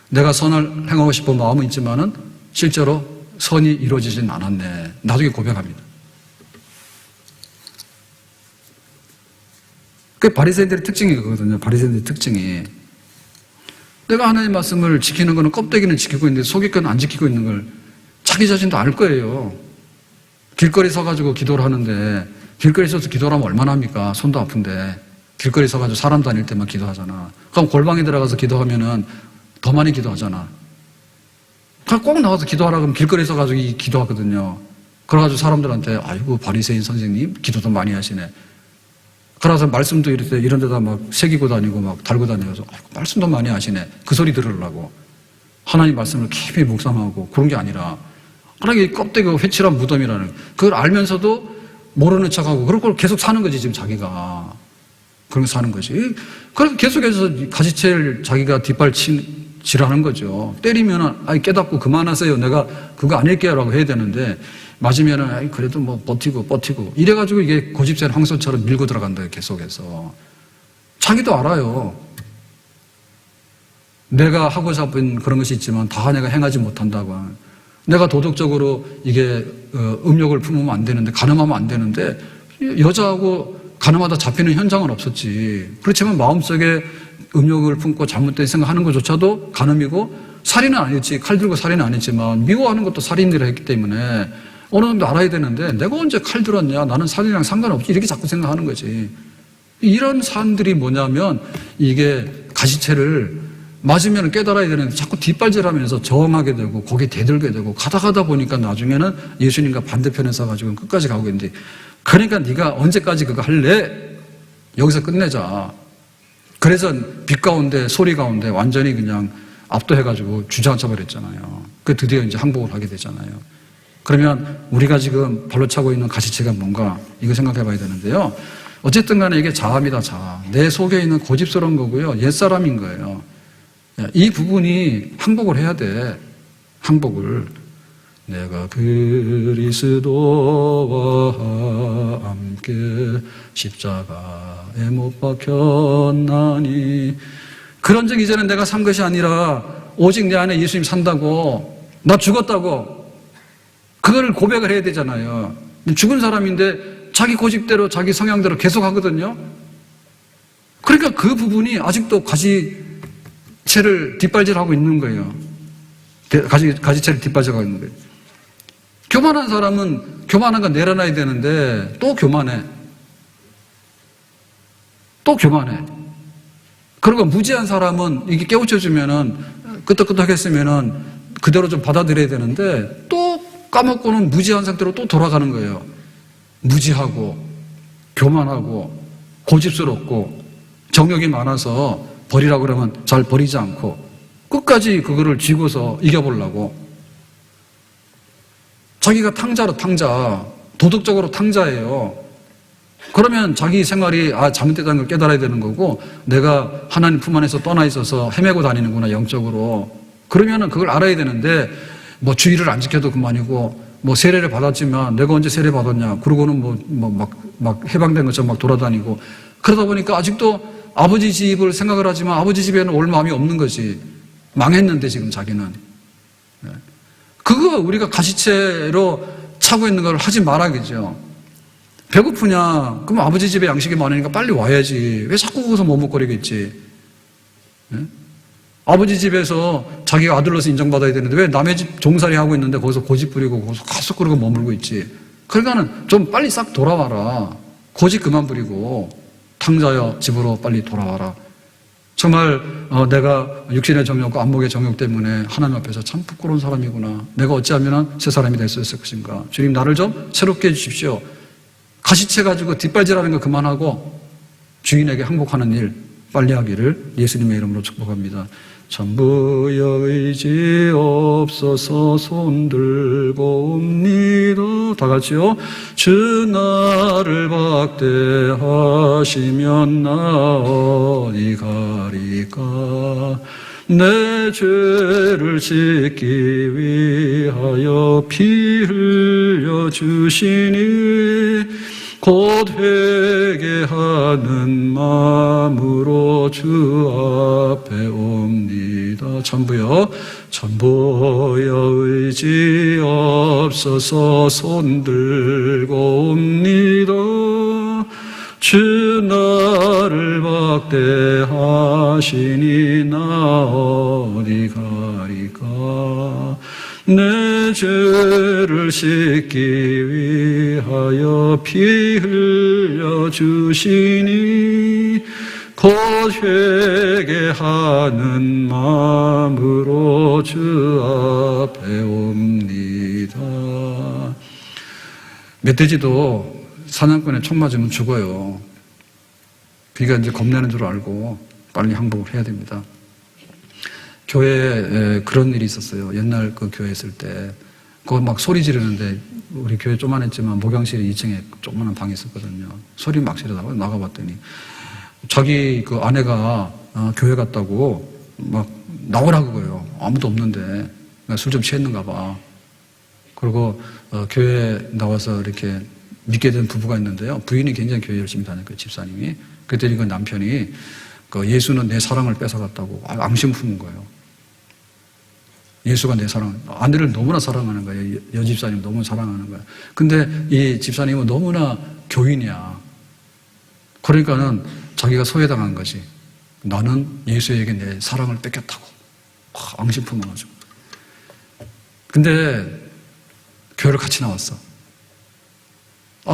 내가 선을 행하고 싶은 마음은 있지만은 실제로 선이 이루어지진 않았네. 나중에 고백합니다. 그게 바리새인들의 특징이 그거거든요. 바리새인들의 특징이 내가 하나님의 말씀을 지키는 거는 껍데기는 지키고 있는데 속의 건 안 지키고 있는 걸 자기 자신도 알 거예요. 길거리 서가지고 기도를 하는데 길거리 서서 기도를 하면 얼마나 합니까? 손도 아픈데 길거리 서가지고 사람 다닐 때만 기도하잖아. 그럼 골방에 들어가서 기도하면은 더 많이 기도하잖아. 그럼 꼭 나와서 기도하라 그러면 길거리 서가지고 기도하거든요. 그래가지고 사람들한테 아이고 바리새인 선생님 기도도 많이 하시네. 그래서 말씀도 이런 데다 막 새기고 다니고 막 달고 다니면서 말씀도 많이 하시네. 그 소리 들으려고. 하나님 말씀을 깊이 묵상하고 그런 게 아니라 하나님의 껍데기가 회칠한 무덤이라는 그걸 알면서도 모르는 척하고 그런 걸 계속 사는 거지 지금 자기가. 그런 거 사는 거지. 그래서 계속해서 가시체를 자기가 뒷발질하는 거죠. 때리면은 깨닫고 그만하세요. 내가 그거 아닐게요 라고 해야 되는데 맞으면은 그래도 뭐 버티고 이래가지고 이게 고집센 황소처럼 밀고 들어간다 계속해서. 자기도 알아요. 내가 하고자 하는 그런 것이 있지만 다 내가 행하지 못한다고. 내가 도덕적으로 이게 음욕을 품으면 안 되는데 가늠하면 안 되는데 여자하고 가늠하다 잡히는 현장은 없었지. 그렇지만 마음속에 음욕을 품고 잘못된 생각하는 것조차도 가늠이고 살인은 아니었지. 칼 들고 살인은 아니지만 미워하는 것도 살인들을 했기 때문에 어느 정도 알아야 되는데 내가 언제 칼 들었냐 나는 살인이랑 상관없지 이렇게 자꾸 생각하는 거지. 이런 사람들이 뭐냐면 이게 가시체를 맞으면 깨달아야 되는데 자꾸 뒷발질하면서 저항하게 되고 거기에 대들게 되고 가다 보니까 나중에는 예수님과 반대편에 서가지고 끝까지 가고 있는데 그러니까 네가 언제까지 그거 할래? 여기서 끝내자. 그래서 빛 가운데 소리 가운데 완전히 그냥 압도해가지고 주저앉혀 버렸잖아요. 그 드디어 이제 항복을 하게 되잖아요. 그러면 우리가 지금 발로 차고 있는 가시체가 뭔가 이거 생각해 봐야 되는데요. 어쨌든 간에 이게 자아입니다. 자아. 내 속에 있는 고집스러운 거고요. 옛사람인 거예요. 이 부분이 항복을 해야 돼. 항복을. 내가 그리스도와 함께 십자가에 못 박혔나니 그런 적 이제는 내가 산 것이 아니라 오직 내 안에 예수님 산다고 나 죽었다고 그걸 고백을 해야 되잖아요. 죽은 사람인데 자기 고집대로 자기 성향대로 계속 하거든요. 그러니까 그 부분이 아직도 가시체를 뒷발질하고 있는 거예요. 가시체를 뒷발질하고 있는 거예요. 교만한 사람은 교만한 건 내려놔야 되는데 또 교만해. 또 교만해. 그리고 무지한 사람은 이게 깨우쳐주면은 끄떡끄떡했으면은 그대로 좀 받아들여야 되는데 또 까먹고는 무지한 상태로 또 돌아가는 거예요. 무지하고 교만하고 고집스럽고 정욕이 많아서 버리라고 그러면 잘 버리지 않고 끝까지 그거를 쥐고서 이겨보려고 자기가 탕자로 탕자, 도덕적으로 탕자예요. 그러면 자기 생활이 잘못됐다는 걸 깨달아야 되는 거고 내가 하나님 품 안에서 떠나 있어서 헤매고 다니는구나 영적으로. 그러면은 그걸 알아야 되는데 뭐 주의를 안 지켜도 그만이고 뭐 세례를 받았지만 내가 언제 세례 받았냐 그러고는 막 해방된 것처럼 막 돌아다니고 그러다 보니까 아직도 아버지 집을 생각을 하지만 아버지 집에는 올 마음이 없는 거지. 망했는데 지금 자기는. 그거 우리가 가시체로 차고 있는 걸 하지 말아야겠죠. 배고프냐? 그럼 아버지 집에 양식이 많으니까 빨리 와야지. 왜 자꾸 거기서 머뭇거리겠지? 아버지 집에서 자기가 아들로서 인정받아야 되는데 왜 남의 집 종살이 하고 있는데 거기서 고집 부리고 거기서 가서 그러고 머물고 있지? 그러니까는 좀 빨리 싹 돌아와라. 고집 그만 부리고 창자여 집으로 빨리 돌아와라. 정말 내가 육신의 정욕과 안목의 정욕 때문에 하나님 앞에서 참 부끄러운 사람이구나. 내가 어찌하면 새 사람이 될 수 있을 것인가. 주님 나를 좀 새롭게 해주십시오. 가시채 가지고 뒷발질하는 거 그만하고 주인에게 항복하는 일 빨리 하기를 예수님의 이름으로 축복합니다. 전부여 의지 없어서 손들고 옵니다. 다 같이요. 주 나를 박대하시면 나 어디 가리까. 내 죄를 씻기 위하여 피 흘려 주시니 곧 회개하는 마음으로 주 앞에 옵니다. 전부여 의지 없어서 손들고 옵니다. 주 나를 박대하시니 나 어디 가리까. 내 죄를 씻기 위하여 피 흘려 주시니 곧 회개하는 마음으로 주 앞에 옵니다. 멧돼지도 사냥꾼에 총 맞으면 죽어요. 그러니까 이제 겁내는 줄 알고 빨리 항복을 해야 됩니다. 교회에 그런 일이 있었어요. 옛날 그 교회 있을 때. 그거 막 소리 지르는데, 우리 교회 조만했지만 목양실이 2층에 조그만한 방이 있었거든요. 소리 막 지르다가 나가봤더니, 자기 그 아내가 교회 갔다고 막 나오라고 그래요. 아무도 없는데. 술 좀 취했는가 봐. 그리고 교회에 나와서 이렇게 믿게 된 부부가 있는데요. 부인이 굉장히 교회 열심히 다녔고요. 집사님이. 그랬더니 그 남편이 예수는 내 사랑을 뺏어갔다고 앙심 품은 거예요. 예수가 내 사랑, 아내를 너무나 사랑하는 거예요. 여집사님 너무 사랑하는 거예요. 근데 이 집사님은 너무나 교인이야. 그러니까는 자기가 소외당한 거지. 나는 예수에게 내 사랑을 뺏겼다고. 앙심 품어가지고. 근데 교회를 같이 나왔어.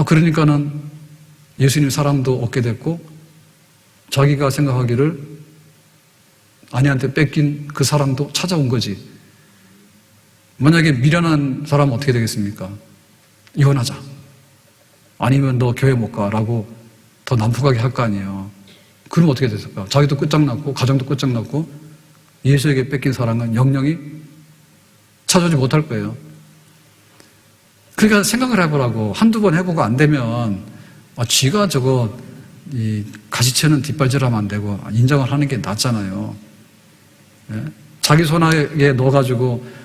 그러니까는 예수님 사랑도 얻게 됐고, 자기가 생각하기를 아내한테 뺏긴 그 사랑도 찾아온 거지. 만약에 미련한 사람은 어떻게 되겠습니까? 이혼하자. 아니면 너 교회 못 가라고 더 난폭하게 할 거 아니에요. 그럼 어떻게 됐을까? 자기도 끝장났고 가정도 끝장났고 예수에게 뺏긴 사랑은 영영이 찾아오지 못할 거예요. 그러니까 생각을 해보라고. 한두 번 해보고 안 되면 쥐가 저거 이 가시채는 뒷발질하면 안 되고 인정을 하는 게 낫잖아요. 예? 자기 손아귀에 넣어가지고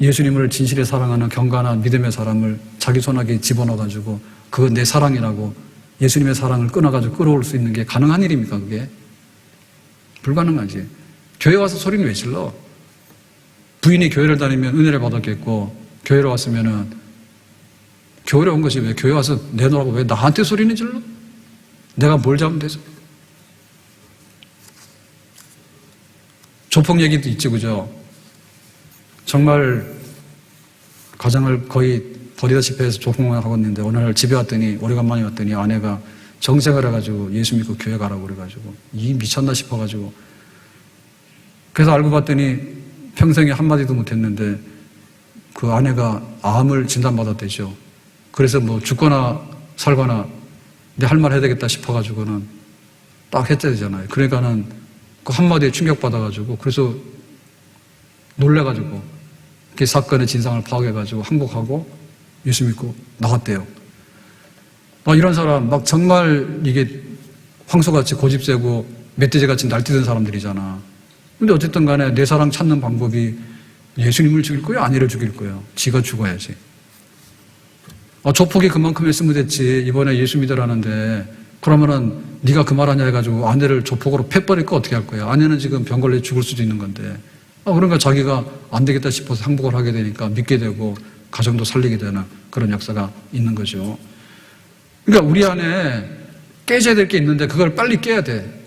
예수님을 진실에 사랑하는 경건한 믿음의 사람을 자기 손아귀에 집어넣어가지고 그거 내 사랑이라고 예수님의 사랑을 끊어가지고 끌어올 수 있는 게 가능한 일입니까? 그게? 불가능하지. 교회 와서 소리는 왜 질러? 부인이 교회를 다니면 은혜를 받았겠고 교회로 왔으면은 교회로 온 것이 왜 교회 와서 내놓으라고 왜 나한테 소리는 질러? 내가 뭘 잘못 해서? 조폭 얘기도 있지, 그죠? 정말 가정을 거의 버리다시피 해서 조폭만 하고 있는데 어느 날 집에 왔더니, 오래간만에 왔더니 아내가 정색을 해가지고 예수 믿고 교회 가라고 그래가지고 이 미쳤나 싶어가지고 그래서 알고 봤더니 평생에 한마디도 못했는데 그 아내가 암을 진단받았대죠. 그래서 뭐 죽거나 살거나 내 할 말 해야 되겠다 싶어가지고는 딱 했어야 되잖아요. 그러니까는 그 한마디에 충격받아가지고 그래서 놀래가지고 그 사건의 진상을 파악해가지고 항복하고 예수 믿고 나갔대요. 이런 사람 막 정말 이게 황소같이 고집세고 멧돼지같이 날뛰던 사람들이잖아. 근데 어쨌든 간에 내 사랑 찾는 방법이 예수님을 죽일 거야? 아내를 죽일 거야? 지가 죽어야지. 조폭이 그만큼 했으면 됐지. 이번에 예수 믿으라는데 그러면은 네가 그 말 하냐 해가지고 아내를 조폭으로 패버릴까 어떻게 할 거야? 아내는 지금 병 걸려 죽을 수도 있는 건데. 그러니까 자기가 안 되겠다 싶어서 항복을 하게 되니까 믿게 되고 가정도 살리게 되는 그런 역사가 있는 거죠. 그러니까 우리 안에 깨져야 될 게 있는데 그걸 빨리 깨야 돼.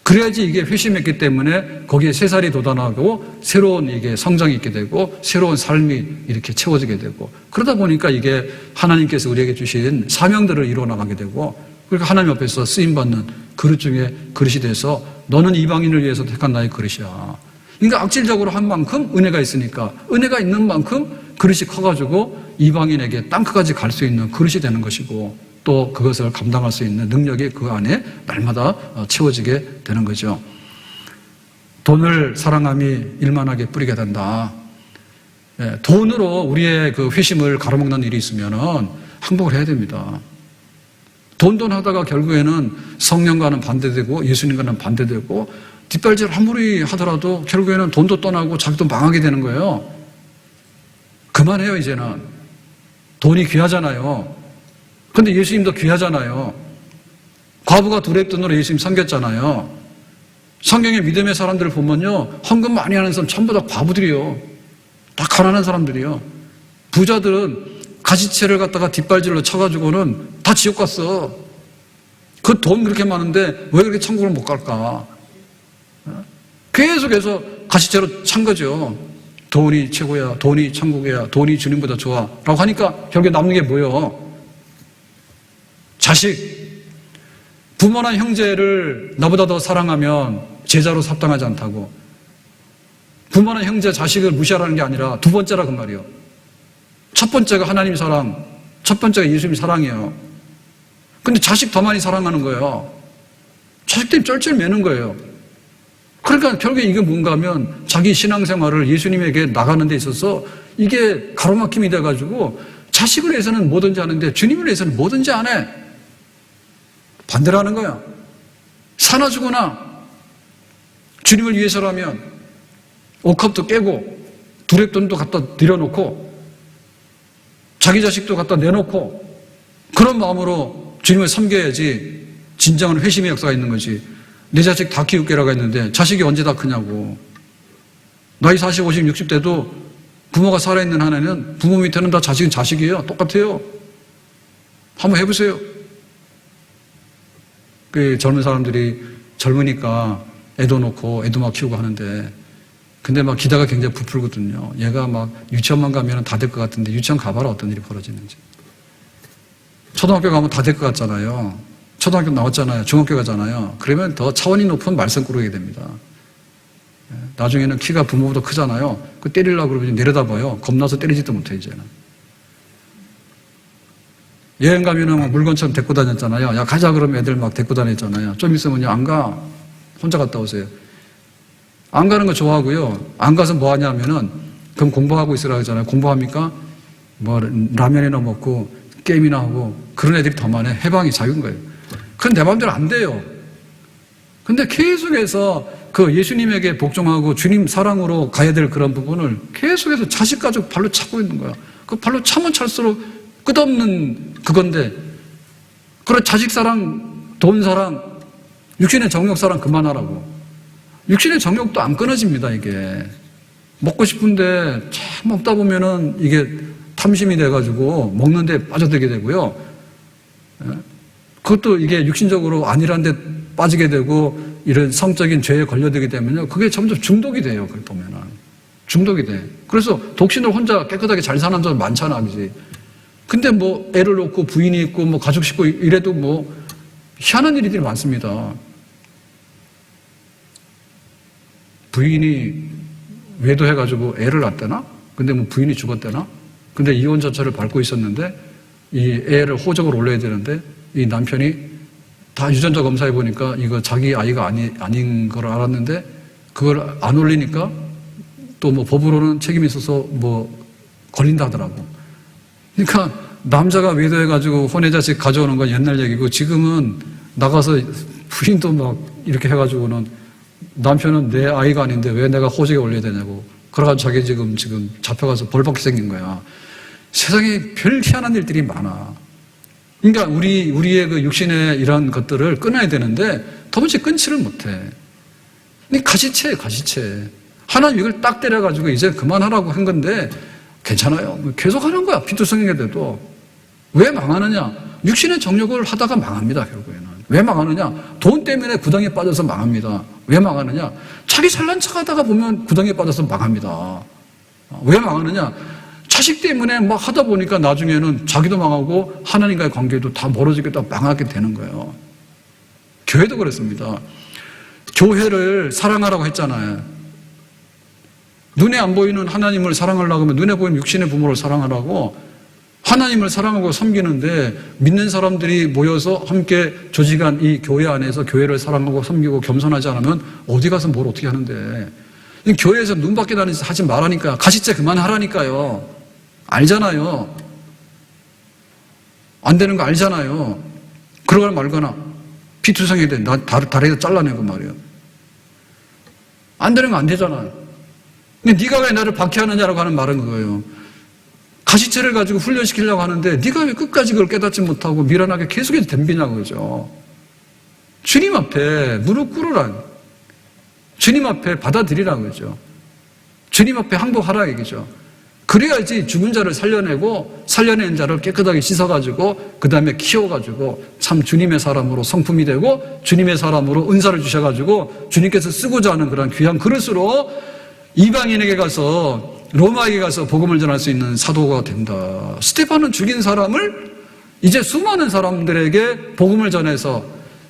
그래야지 이게 회심했기 때문에 거기에 새살이 돋아나고 새로운 이게 성장이 있게 되고 새로운 삶이 이렇게 채워지게 되고 그러다 보니까 이게 하나님께서 우리에게 주신 사명들을 이루어 나가게 되고 그러니까 하나님 앞에서 쓰임받는 그릇 중에 그릇이 돼서 너는 이방인을 위해서 택한 나의 그릇이야. 그러니까 악질적으로 한 만큼 은혜가 있으니까 은혜가 있는 만큼 그릇이 커가지고 이방인에게 땅끝까지 갈 수 있는 그릇이 되는 것이고 또 그것을 감당할 수 있는 능력이 그 안에 날마다 채워지게 되는 거죠. 돈을 사랑함이 일만하게 뿌리게 된다. 돈으로 우리의 그 회심을 가로막는 일이 있으면 항복을 해야 됩니다. 돈 하다가 결국에는 성령과는 반대되고 예수님과는 반대되고 뒷발질 아무리 하더라도 결국에는 돈도 떠나고 자기도 망하게 되는 거예요. 그만해요, 이제는. 돈이 귀하잖아요. 근데 예수님도 귀하잖아요. 과부가 두렙돈으로 예수님 섬겼잖아요. 성경의 믿음의 사람들을 보면요, 헌금 많이 하는 사람 전부 다 과부들이요. 다 가난한 사람들이요. 부자들은 가시채를 갖다가 뒷발질로 쳐가지고는 다 지옥 갔어. 그 돈 그렇게 많은데 왜 그렇게 천국을 못 갈까? 계속해서 가시채로 찬 거죠. 돈이 최고야, 돈이 천국이야, 돈이 주님보다 좋아 라고 하니까 결국에 남는 게 뭐예요? 자식. 부모나 형제를 나보다 더 사랑하면 제자로 삽당하지 않다고. 부모나 형제, 자식을 무시하라는 게 아니라 두 번째라 그 말이에요. 첫 번째가 하나님 사랑, 첫 번째가 예수님 사랑이에요. 근데 자식 더 많이 사랑하는 거예요. 자식 때문에 쩔쩔 매는 거예요. 그러니까 결국에 이게 뭔가 하면 자기 신앙생활을 예수님에게 나가는 데 있어서 이게 가로막힘이 돼가지고 자식을 위해서는 뭐든지 하는데 주님을 위해서는 뭐든지 안 해. 반대로 하는 거야. 사나 죽거나 주님을 위해서라면 옥합도 깨고 두렙돈도 갖다 들여놓고 자기 자식도 갖다 내놓고 그런 마음으로 주님을 섬겨야지 진정한 회심의 역사가 있는 거지. 내 자식 다 키울게라고 했는데 자식이 언제 다 크냐고. 나이 40, 50, 60대도 부모가 살아있는 한에는 부모 밑에는 다 자식은 자식이에요. 똑같아요. 한번 해보세요. 그 젊은 사람들이 젊으니까 애도 놓고 애도 막 키우고 하는데 근데 막 기대가 굉장히 부풀거든요. 얘가 막 유치원만 가면 다 될 것 같은데 유치원 가봐라 어떤 일이 벌어지는지. 초등학교 가면 다 될 것 같잖아요. 초등학교 나왔잖아요. 중학교 가잖아요. 그러면 더 차원이 높은 말썽꾸러기 됩니다. 나중에는 키가 부모보다 크잖아요. 그 때리려고 그러면 내려다봐요. 겁나서 때리지도 못해 이제는. 여행 가면은 막 물건처럼 데리고 다녔잖아요. 야 가자 그러면 애들 막 데리고 다녔잖아요. 좀 있으면요 안 가. 혼자 갔다 오세요. 안 가는 거 좋아하고요. 안 가서 뭐 하냐면은 그럼 공부하고 있으라 하잖아요. 공부합니까? 뭐 라면이나 먹고 게임이나 하고 그런 애들이 더 많아요. 해방이 작은 거예요. 그건 내 마음대로 안 돼요. 근데 계속해서 그 예수님에게 복종하고 주님 사랑으로 가야 될 그런 부분을 계속해서 자식 가지고 발로 차고 있는 거야. 그 발로 차면 찰수록 끝없는 그건데 그런 자식 사랑, 돈 사랑, 육신의 정욕 사랑 그만하라고. 육신의 정욕도 안 끊어집니다, 이게. 먹고 싶은데 참 먹다 보면은 이게 탐심이 돼가지고 먹는데 빠져들게 되고요. 그것도 이게 육신적으로 아니란 데 빠지게 되고 이런 성적인 죄에 걸려들게 되면요. 그게 점점 중독이 돼요, 그걸 보면은. 중독이 돼. 그래서 독신으로 혼자 깨끗하게 잘 사는 사람 많잖아, 그지? 근데 뭐 애를 놓고 부인이 있고 뭐 가족 식구 이래도 뭐 희한한 일들이 많습니다. 부인이 외도해가지고 애를 낳았대나? 근데 뭐 부인이 죽었대나? 근데 이혼 절차를 밟고 있었는데 이 애를 호적을 올려야 되는데 이 남편이 다 유전자 검사해 보니까 이거 자기 아이가 아닌 걸 알았는데 그걸 안 올리니까 또 뭐 법으로는 책임이 있어서 뭐 걸린다 하더라고. 그러니까 남자가 외도해가지고 혼외자식 가져오는 건 옛날 얘기고 지금은 나가서 부인도 막 이렇게 해가지고는 남편은 내 아이가 아닌데 왜 내가 호적에 올려야 되냐고. 그래가지고 자기 지금 잡혀가서 벌 받게 생긴 거야. 세상에 별 희한한 일들이 많아. 그러니까 우리의 그 육신의 이런 것들을 끊어야 되는데 도무지 끊지를 못해. 가시채. 하나님 이걸 딱 때려가지고 이제 그만하라고 한 건데 괜찮아요. 계속 하는 거야. 피투성이게 돼도. 왜 망하느냐? 육신의 정욕을 하다가 망합니다, 결국에는. 왜 망하느냐? 돈 때문에 구덩이에 빠져서 망합니다. 왜 망하느냐? 자기 잘난 척 하다가 보면 구덩이에 빠져서 망합니다. 왜 망하느냐? 자식 때문에 막 하다 보니까 나중에는 자기도 망하고 하나님과의 관계도 다 멀어지게 다 망하게 되는 거예요. 교회도 그렇습니다. 교회를 사랑하라고 했잖아요. 눈에 안 보이는 하나님을 사랑하려고 하면 눈에 보이는 육신의 부모를 사랑하라고 하나님을 사랑하고 섬기는데 믿는 사람들이 모여서 함께 조직한 이 교회 안에서 교회를 사랑하고 섬기고 겸손하지 않으면 어디 가서 뭘 어떻게 하는데 교회에서 눈 밖에 다니는 짓 하지 말라니까요. 가시제 그만하라니까요. 알잖아요. 안 되는 거 알잖아요. 그러거나 말거나 피투성이 돼. 다리에서 잘라내고 말이에요. 안 되는 거 안 되잖아요. 근데 네가 왜 나를 박해하느냐라고 하는 말은 그거예요. 가시체를 가지고 훈련시키려고 하는데 네가 왜 끝까지 그걸 깨닫지 못하고 미련하게 계속해서 덤비냐고 그러죠. 주님 앞에 무릎 꿇으라. 주님 앞에 받아들이라고 그러죠. 주님 앞에 항복하라 얘기죠. 그래야지 죽은 자를 살려내고 살려낸 자를 깨끗하게 씻어가지고 그 다음에 키워가지고 참 주님의 사람으로 성품이 되고 주님의 사람으로 은사를 주셔가지고 주님께서 쓰고자 하는 그런 귀한 그릇으로 이방인에게 가서 로마에게 가서 복음을 전할 수 있는 사도가 된다. 스테반은 죽인 사람을 이제 수많은 사람들에게 복음을 전해서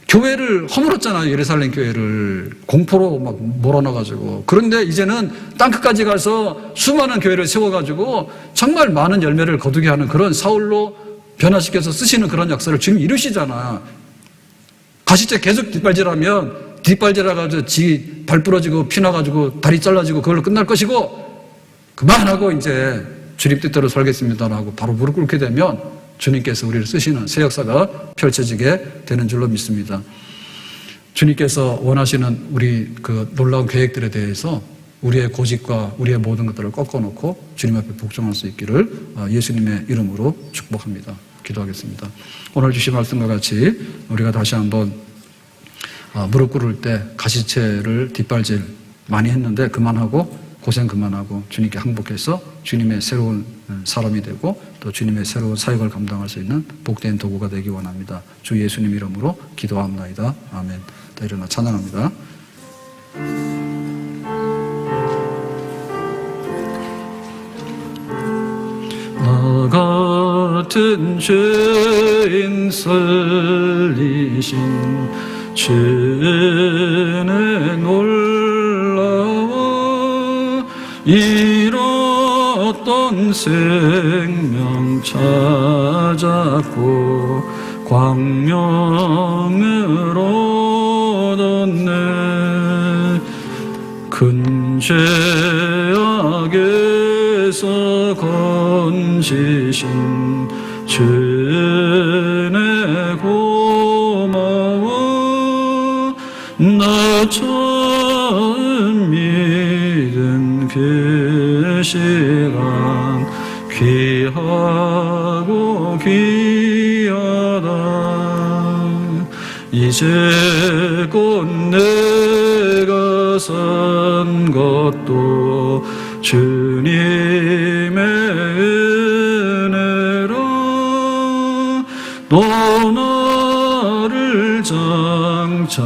교회를 허물었잖아요. 예루살렘 교회를 공포로 막 몰아넣어가지고. 그런데 이제는 땅끝까지 가서 수많은 교회를 세워가지고 정말 많은 열매를 거두게 하는 그런 사울로 변화시켜서 쓰시는 그런 역사를 지금 이루시잖아. 가시체 계속 뒷발질하면 뒷발질해가지고 지 발 부러지고 피나가지고 다리 잘라지고 그걸로 끝날 것이고 그만하고 이제 주님 뜻대로 살겠습니다 하고 바로 무릎 꿇게 되면 주님께서 우리를 쓰시는 새 역사가 펼쳐지게 되는 줄로 믿습니다. 주님께서 원하시는 우리 그 놀라운 계획들에 대해서 우리의 고집과 우리의 모든 것들을 꺾어놓고 주님 앞에 복종할 수 있기를 예수님의 이름으로 축복합니다. 기도하겠습니다. 오늘 주신 말씀과 같이 우리가 다시 한번 무릎 꿇을 때 가시체를 뒷발질 많이 했는데 그만하고 고생 그만하고 주님께 항복해서 주님의 새로운 사람이 되고 또 주님의 새로운 사역을 감당할 수 있는 복된 도구가 되기 원합니다. 주 예수님 이름으로 기도합나이다. 아멘. 다 일어나 찬양합니다. 나 같은 죄인 살리신 주는 놀라워 잃었던 생명 찾았고 광명을 얻었네. 큰 죄악에서 건지신 주네 고마워. 나 처음 믿은 그 시간 귀하고 귀하다. 이제껏 내가 산 것도 주님의 은혜라. 또 나를 장차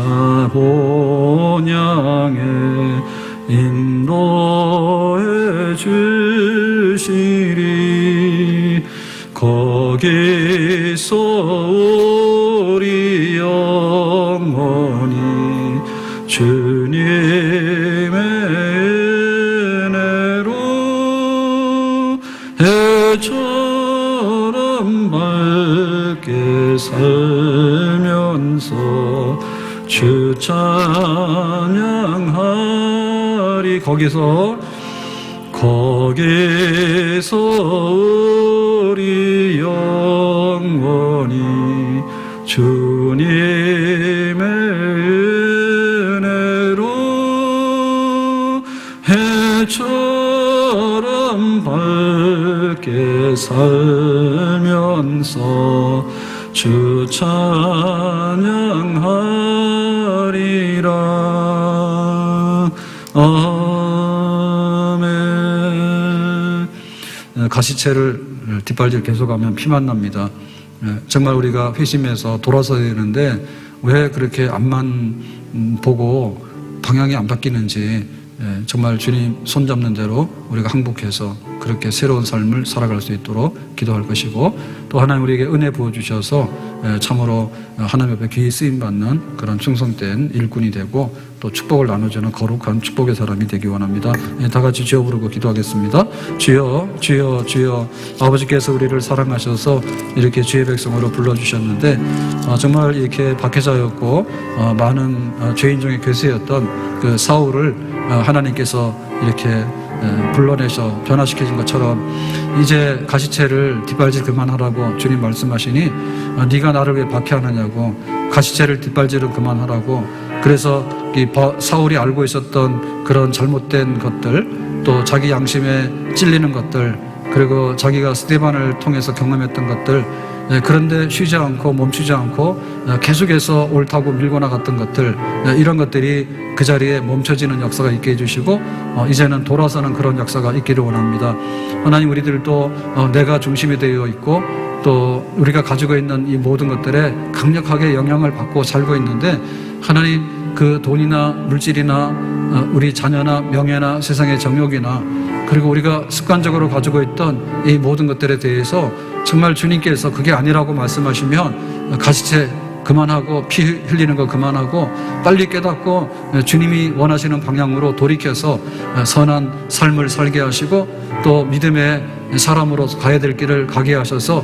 본향에 인도해 주시리. 거기서 우리 영원히 주님의 은혜로 해처럼 밝게 살면서 주 찬양하리. 거기서 우리 영원히 주님의 은혜로 해처럼 밝게 살면서 주 찬양하리라. 아멘. 가시체를 뒷발질 계속하면 피만 납니다. 정말 우리가 회심해서 돌아서야 되는데 왜 그렇게 앞만 보고 방향이 안 바뀌는지 정말 주님 손잡는 대로 우리가 항복해서 그렇게 새로운 삶을 살아갈 수 있도록 기도할 것이고, 또 하나님 우리에게 은혜 부어주셔서 참으로 하나님 앞에 귀히 쓰임받는 그런 충성된 일꾼이 되고 또 축복을 나눠주는 거룩한 축복의 사람이 되기 원합니다. 다 같이 주여 부르고 기도하겠습니다. 주여, 주여, 주여. 아버지께서 우리를 사랑하셔서 이렇게 주의 백성으로 불러주셨는데 정말 이렇게 박해자였고 많은 죄인 중에 괴수였던 그 사울을 하나님께서 이렇게 불러내서 변화시켜준 것처럼 이제 가시채를 뒷발질 그만하라고 주님 말씀하시니 네가 나를 왜 박해하느냐고, 가시채를 뒷발질은 그만하라고. 그래서 이 사울이 알고 있었던 그런 잘못된 것들, 또 자기 양심에 찔리는 것들, 그리고 자기가 스데반을 통해서 경험했던 것들, 그런데 쉬지 않고 멈추지 않고 계속해서 옳다고 밀고 나갔던 것들, 이런 것들이 그 자리에 멈춰지는 역사가 있게 해주시고 이제는 돌아서는 그런 역사가 있기를 원합니다. 하나님, 우리들도 내가 중심이 되어 있고 또 우리가 가지고 있는 이 모든 것들에 강력하게 영향을 받고 살고 있는데, 하나님, 그 돈이나 물질이나 우리 자녀나 명예나 세상의 정욕이나 그리고 우리가 습관적으로 가지고 있던 이 모든 것들에 대해서 정말 주님께서 그게 아니라고 말씀하시면 가시채 그만하고 피 흘리는 거 그만하고 빨리 깨닫고 주님이 원하시는 방향으로 돌이켜서 선한 삶을 살게 하시고 또 믿음의 사람으로 가야 될 길을 가게 하셔서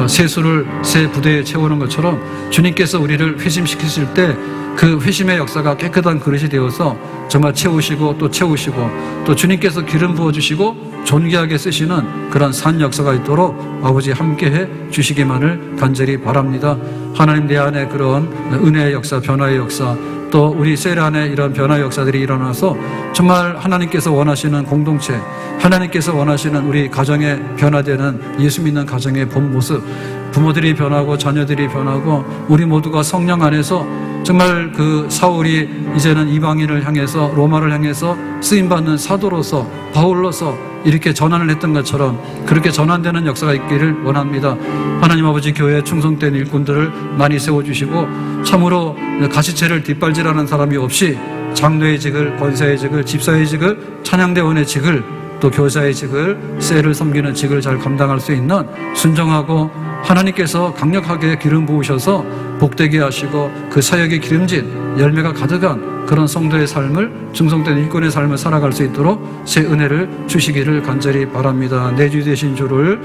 세수를 새 부대에 채우는 것처럼 주님께서 우리를 회심시키실 때 그 회심의 역사가 깨끗한 그릇이 되어서 정말 채우시고 또 채우시고 또 주님께서 기름 부어주시고 존귀하게 쓰시는 그런 산 역사가 있도록 아버지 함께해 주시기만을 간절히 바랍니다. 하나님, 내 안에 그런 은혜의 역사, 변화의 역사, 또 우리 셀 안에 이런 변화의 역사들이 일어나서 정말 하나님께서 원하시는 공동체, 하나님께서 원하시는 우리 가정에 변화되는 예수 믿는 가정의 본 모습, 부모들이 변하고 자녀들이 변하고 우리 모두가 성령 안에서 정말 그 사울이 이제는 이방인을 향해서, 로마를 향해서 쓰임받는 사도로서, 바울로서 이렇게 전환을 했던 것처럼 그렇게 전환되는 역사가 있기를 원합니다. 하나님 아버지, 교회에 충성된 일꾼들을 많이 세워주시고 참으로 가시채를 뒷발질하는 사람이 없이 장로의 직을, 권사의 직을, 집사의 직을, 찬양대원의 직을, 또 교사의 직을, 셀을 섬기는 직을 잘 감당할 수 있는 순종하고 하나님께서 강력하게 기름 부으셔서 복되게 하시고 그 사역의 기름진 열매가 가득한 그런 성도의 삶을, 충성된 일꾼의 삶을 살아갈 수 있도록 새 은혜를 주시기를 간절히 바랍니다. 내 주 되신 주를,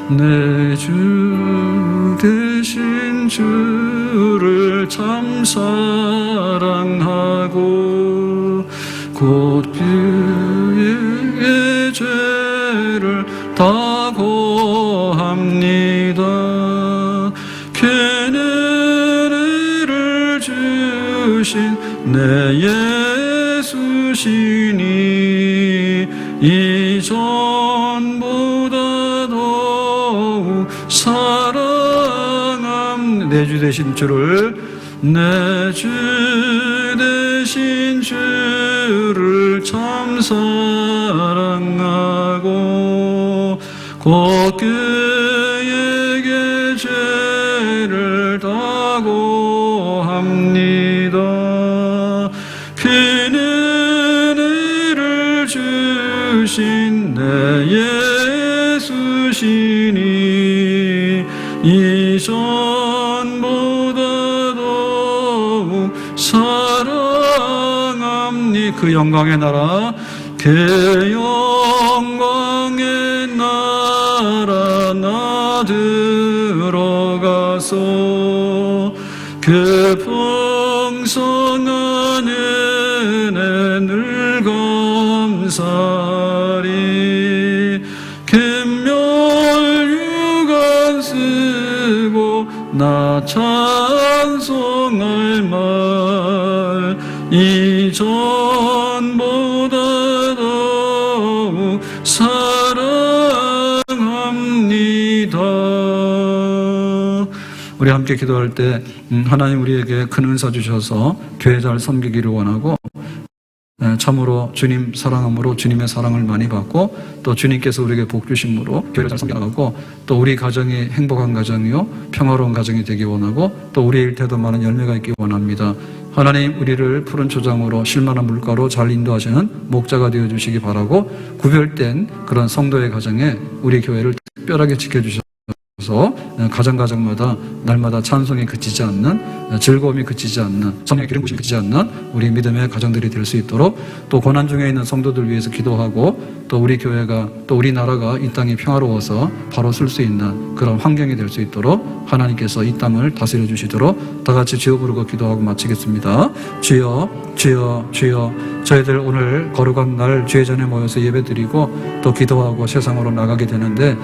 내 주 되신 주를 참 사랑하고 곧 그의 죄를 다 고합니다. 그는 은혜를 주신 내 예수시니 이전보다 더욱 사랑함. 내 주 되신 주를, 내 주 되신 주를 참 사랑하고 곧 그에게 죄를 다 고합니다. 그는 은혜를 주신 내 예수시니 이전보다 더욱 사랑함니. 그 영광의 나라, 그 영광의 나라 나 들어가서 그 풍성한 은혜 늘 감사리. 금멸 유관 쓰고 나 찬송할 말 이전보다 더욱 사랑합니다. 우리 함께 기도할 때 하나님 우리에게 큰 은사 주셔서 교회 잘 섬기기를 원하고 참으로 주님 사랑함으로 주님의 사랑을 많이 받고 또 주님께서 우리에게 복 주심으로 교회를 잘 섬겨나가고 또 우리 가정이 행복한 가정이요 평화로운 가정이 되기 원하고 또 우리 일태도 많은 열매가 있기 원합니다. 하나님 우리를 푸른 초장으로 실만한 물가로 잘 인도하시는 목자가 되어주시기 바라고, 구별된 그런 성도의 가정에 우리 교회를 특별하게 지켜주셔서 가정마다 날마다 찬송이 그치지 않는, 즐거움이 그치지 않는, 성령의 기름 부심이 그치지 않는 우리 믿음의 가정들이 될 수 있도록, 또 고난 중에 있는 성도들 위해서 기도하고, 또 우리 교회가, 또 우리나라가 이 땅이 평화로워서 바로 쓸 수 있는 그런 환경이 될 수 있도록 하나님께서 이 땅을 다스려 주시도록 다 같이 주여 부르고 기도하고 마치겠습니다. 주여, 주여, 주여. 저희들 오늘 거룩한 날 주의 전에 모여서 예배드리고 또 기도하고 세상으로 나가게 되는데,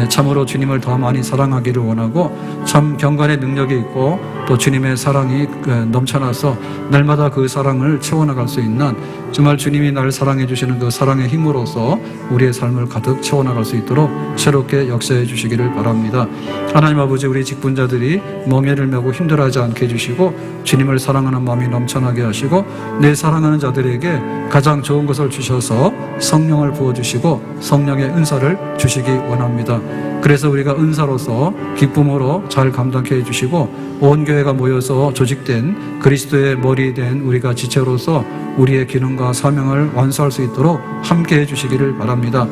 참으로 주님을 더 많이 사랑하기를 원하고, 참 경건의 능력이 있고 또 주님의 사랑이 넘쳐나서 날마다 그 사랑을 채워나갈 수 있는, 정말 주님이 나를 사랑해 주시는 그 사랑의 힘으로서 우리의 삶을 가득 채워나갈 수 있도록 새롭게 역사해 주시기를 바랍니다. 하나님 아버지, 우리 직분자들이 멍에를 메고 힘들어하지 않게 해주시고, 주님을 사랑하는 마음이 넘쳐나게 하시고, 내 사랑하는 자들에게 가장 좋은 것을 주셔서 성령을 부어주시고 성령의 은사를 주시기 원합니다. 그래서 우리가 은사로서 기쁨으로 잘 감당케 해주시고, 온 교회가 모여서 조직된 그리스도의 머리 된 우리가 지체로서 우리의 기능과 사명을 완수할 수 있도록 함께 해주시기를 바랍니다.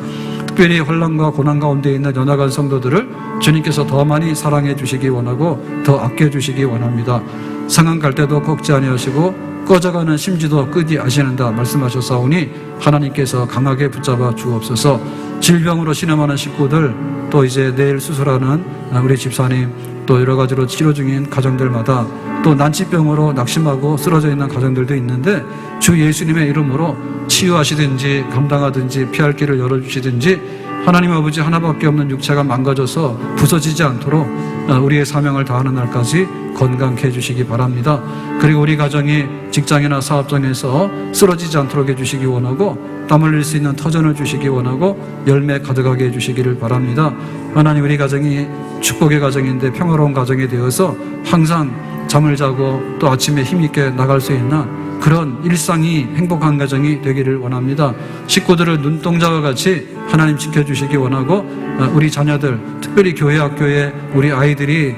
특별히 환난과 고난 가운데 있는 연약한 성도들을 주님께서 더 많이 사랑해 주시기 원하고 더 아껴 주시기 원합니다. 상한 갈 때도 꺾지 아니하시고 꺼져가는 심지도 끄지 아시는다 말씀하셨사오니, 하나님께서 강하게 붙잡아 주옵소서. 질병으로 신음하는 식구들, 또 이제 내일 수술하는 우리 집사님, 또 여러 가지로 치료 중인 가정들마다, 또 난치병으로 낙심하고 쓰러져 있는 가정들도 있는데, 주 예수님의 이름으로 치유하시든지 감당하든지 피할 길을 열어주시든지, 하나님 아버지 하나밖에 없는 육체가 망가져서 부서지지 않도록 우리의 사명을 다하는 날까지 건강케 해주시기 바랍니다. 그리고 우리 가정이 직장이나 사업장에서 쓰러지지 않도록 해주시기 원하고, 땀 흘릴 수 있는 터전을 주시기 원하고 열매 가득하게 해주시기를 바랍니다. 하나님, 우리 가정이 축복의 가정인데 평화로운 가정이 되어서 항상 잠을 자고 또 아침에 힘있게 나갈 수 있는 그런 일상이 행복한 가정이 되기를 원합니다. 식구들을 눈동자와 같이 하나님 지켜주시기 원하고, 우리 자녀들, 특별히 교회 학교에 우리 아이들이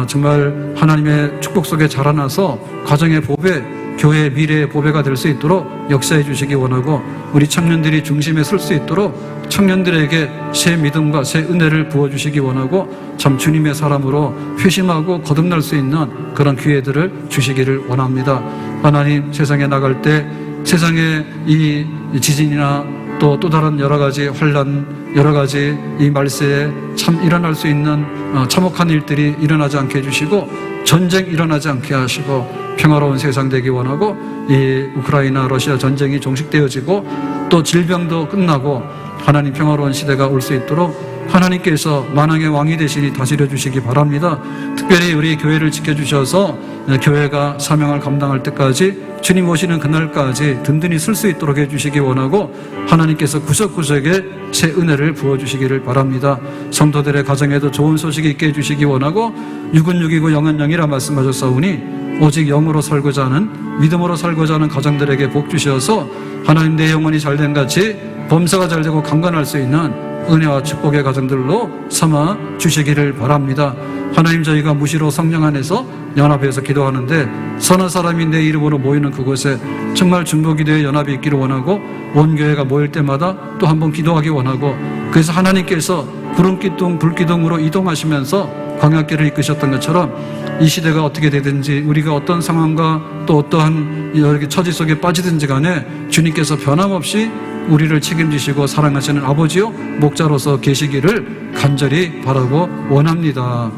정말 하나님의 축복 속에 자라나서 가정의 보배, 교회의 미래의 보배가 될 수 있도록 역사해 주시기 원하고, 우리 청년들이 중심에 설 수 있도록 청년들에게 새 믿음과 새 은혜를 부어주시기 원하고, 참 주님의 사람으로 회심하고 거듭날 수 있는 그런 기회들을 주시기를 원합니다. 하나님, 세상에 나갈 때 세상에 이 지진이나 또 다른 여러 가지 환난, 여러 가지 이 말세에 참 일어날 수 있는 참혹한 일들이 일어나지 않게 해주시고, 전쟁 일어나지 않게 하시고 평화로운 세상 되기 원하고, 이 우크라이나 러시아 전쟁이 종식되어지고 또 질병도 끝나고 하나님 평화로운 시대가 올 수 있도록 하나님께서 만왕의 왕이 되시니 다스려 주시기 바랍니다. 특별히 우리 교회를 지켜주셔서 교회가 사명을 감당할 때까지, 주님 오시는 그날까지 든든히 쓸 수 있도록 해주시기 원하고, 하나님께서 구석구석에 새 은혜를 부어주시기를 바랍니다. 성도들의 가정에도 좋은 소식이 있게 해주시기 원하고, 육은 육이고 영은 영이라 말씀하셨사오니, 오직 영으로 살고자 하는, 믿음으로 살고자 하는 가정들에게 복 주셔서 하나님, 내 영혼이 잘된 같이 범사가 잘되고 강건할 수 있는 은혜와 축복의 가정들로 삼아 주시기를 바랍니다. 하나님, 저희가 무시로 성령 안에서 연합해서 기도하는데, 서너 사람이 내 이름으로 모이는 그곳에 정말 중보기도의 연합이 있기를 원하고, 온 교회가 모일 때마다 또 한 번 기도하기 원하고, 그래서 하나님께서 구름기둥 불기둥으로 이동하시면서 광야길을 이끄셨던 것처럼 이 시대가 어떻게 되든지, 우리가 어떤 상황과 또 어떠한 여러 처지 속에 빠지든지 간에 주님께서 변함없이 우리를 책임지시고 사랑하시는 아버지요 목자로서 계시기를 간절히 바라고 원합니다.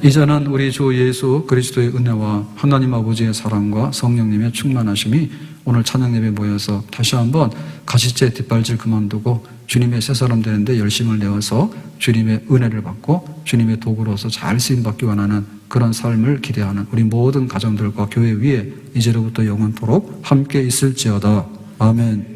이제는 우리 주 예수 그리스도의 은혜와 하나님 아버지의 사랑과 성령님의 충만하심이 오늘 찬양 예배 모여서 다시 한번 가시째 뒷발질 그만두고 주님의 새 사람 되는데 열심을 내어서 주님의 은혜를 받고 주님의 도구로서 잘 쓰임받기 원하는 그런 삶을 기대하는 우리 모든 가정들과 교회 위에 이제로부터 영원토록 함께 있을지어다. 아멘.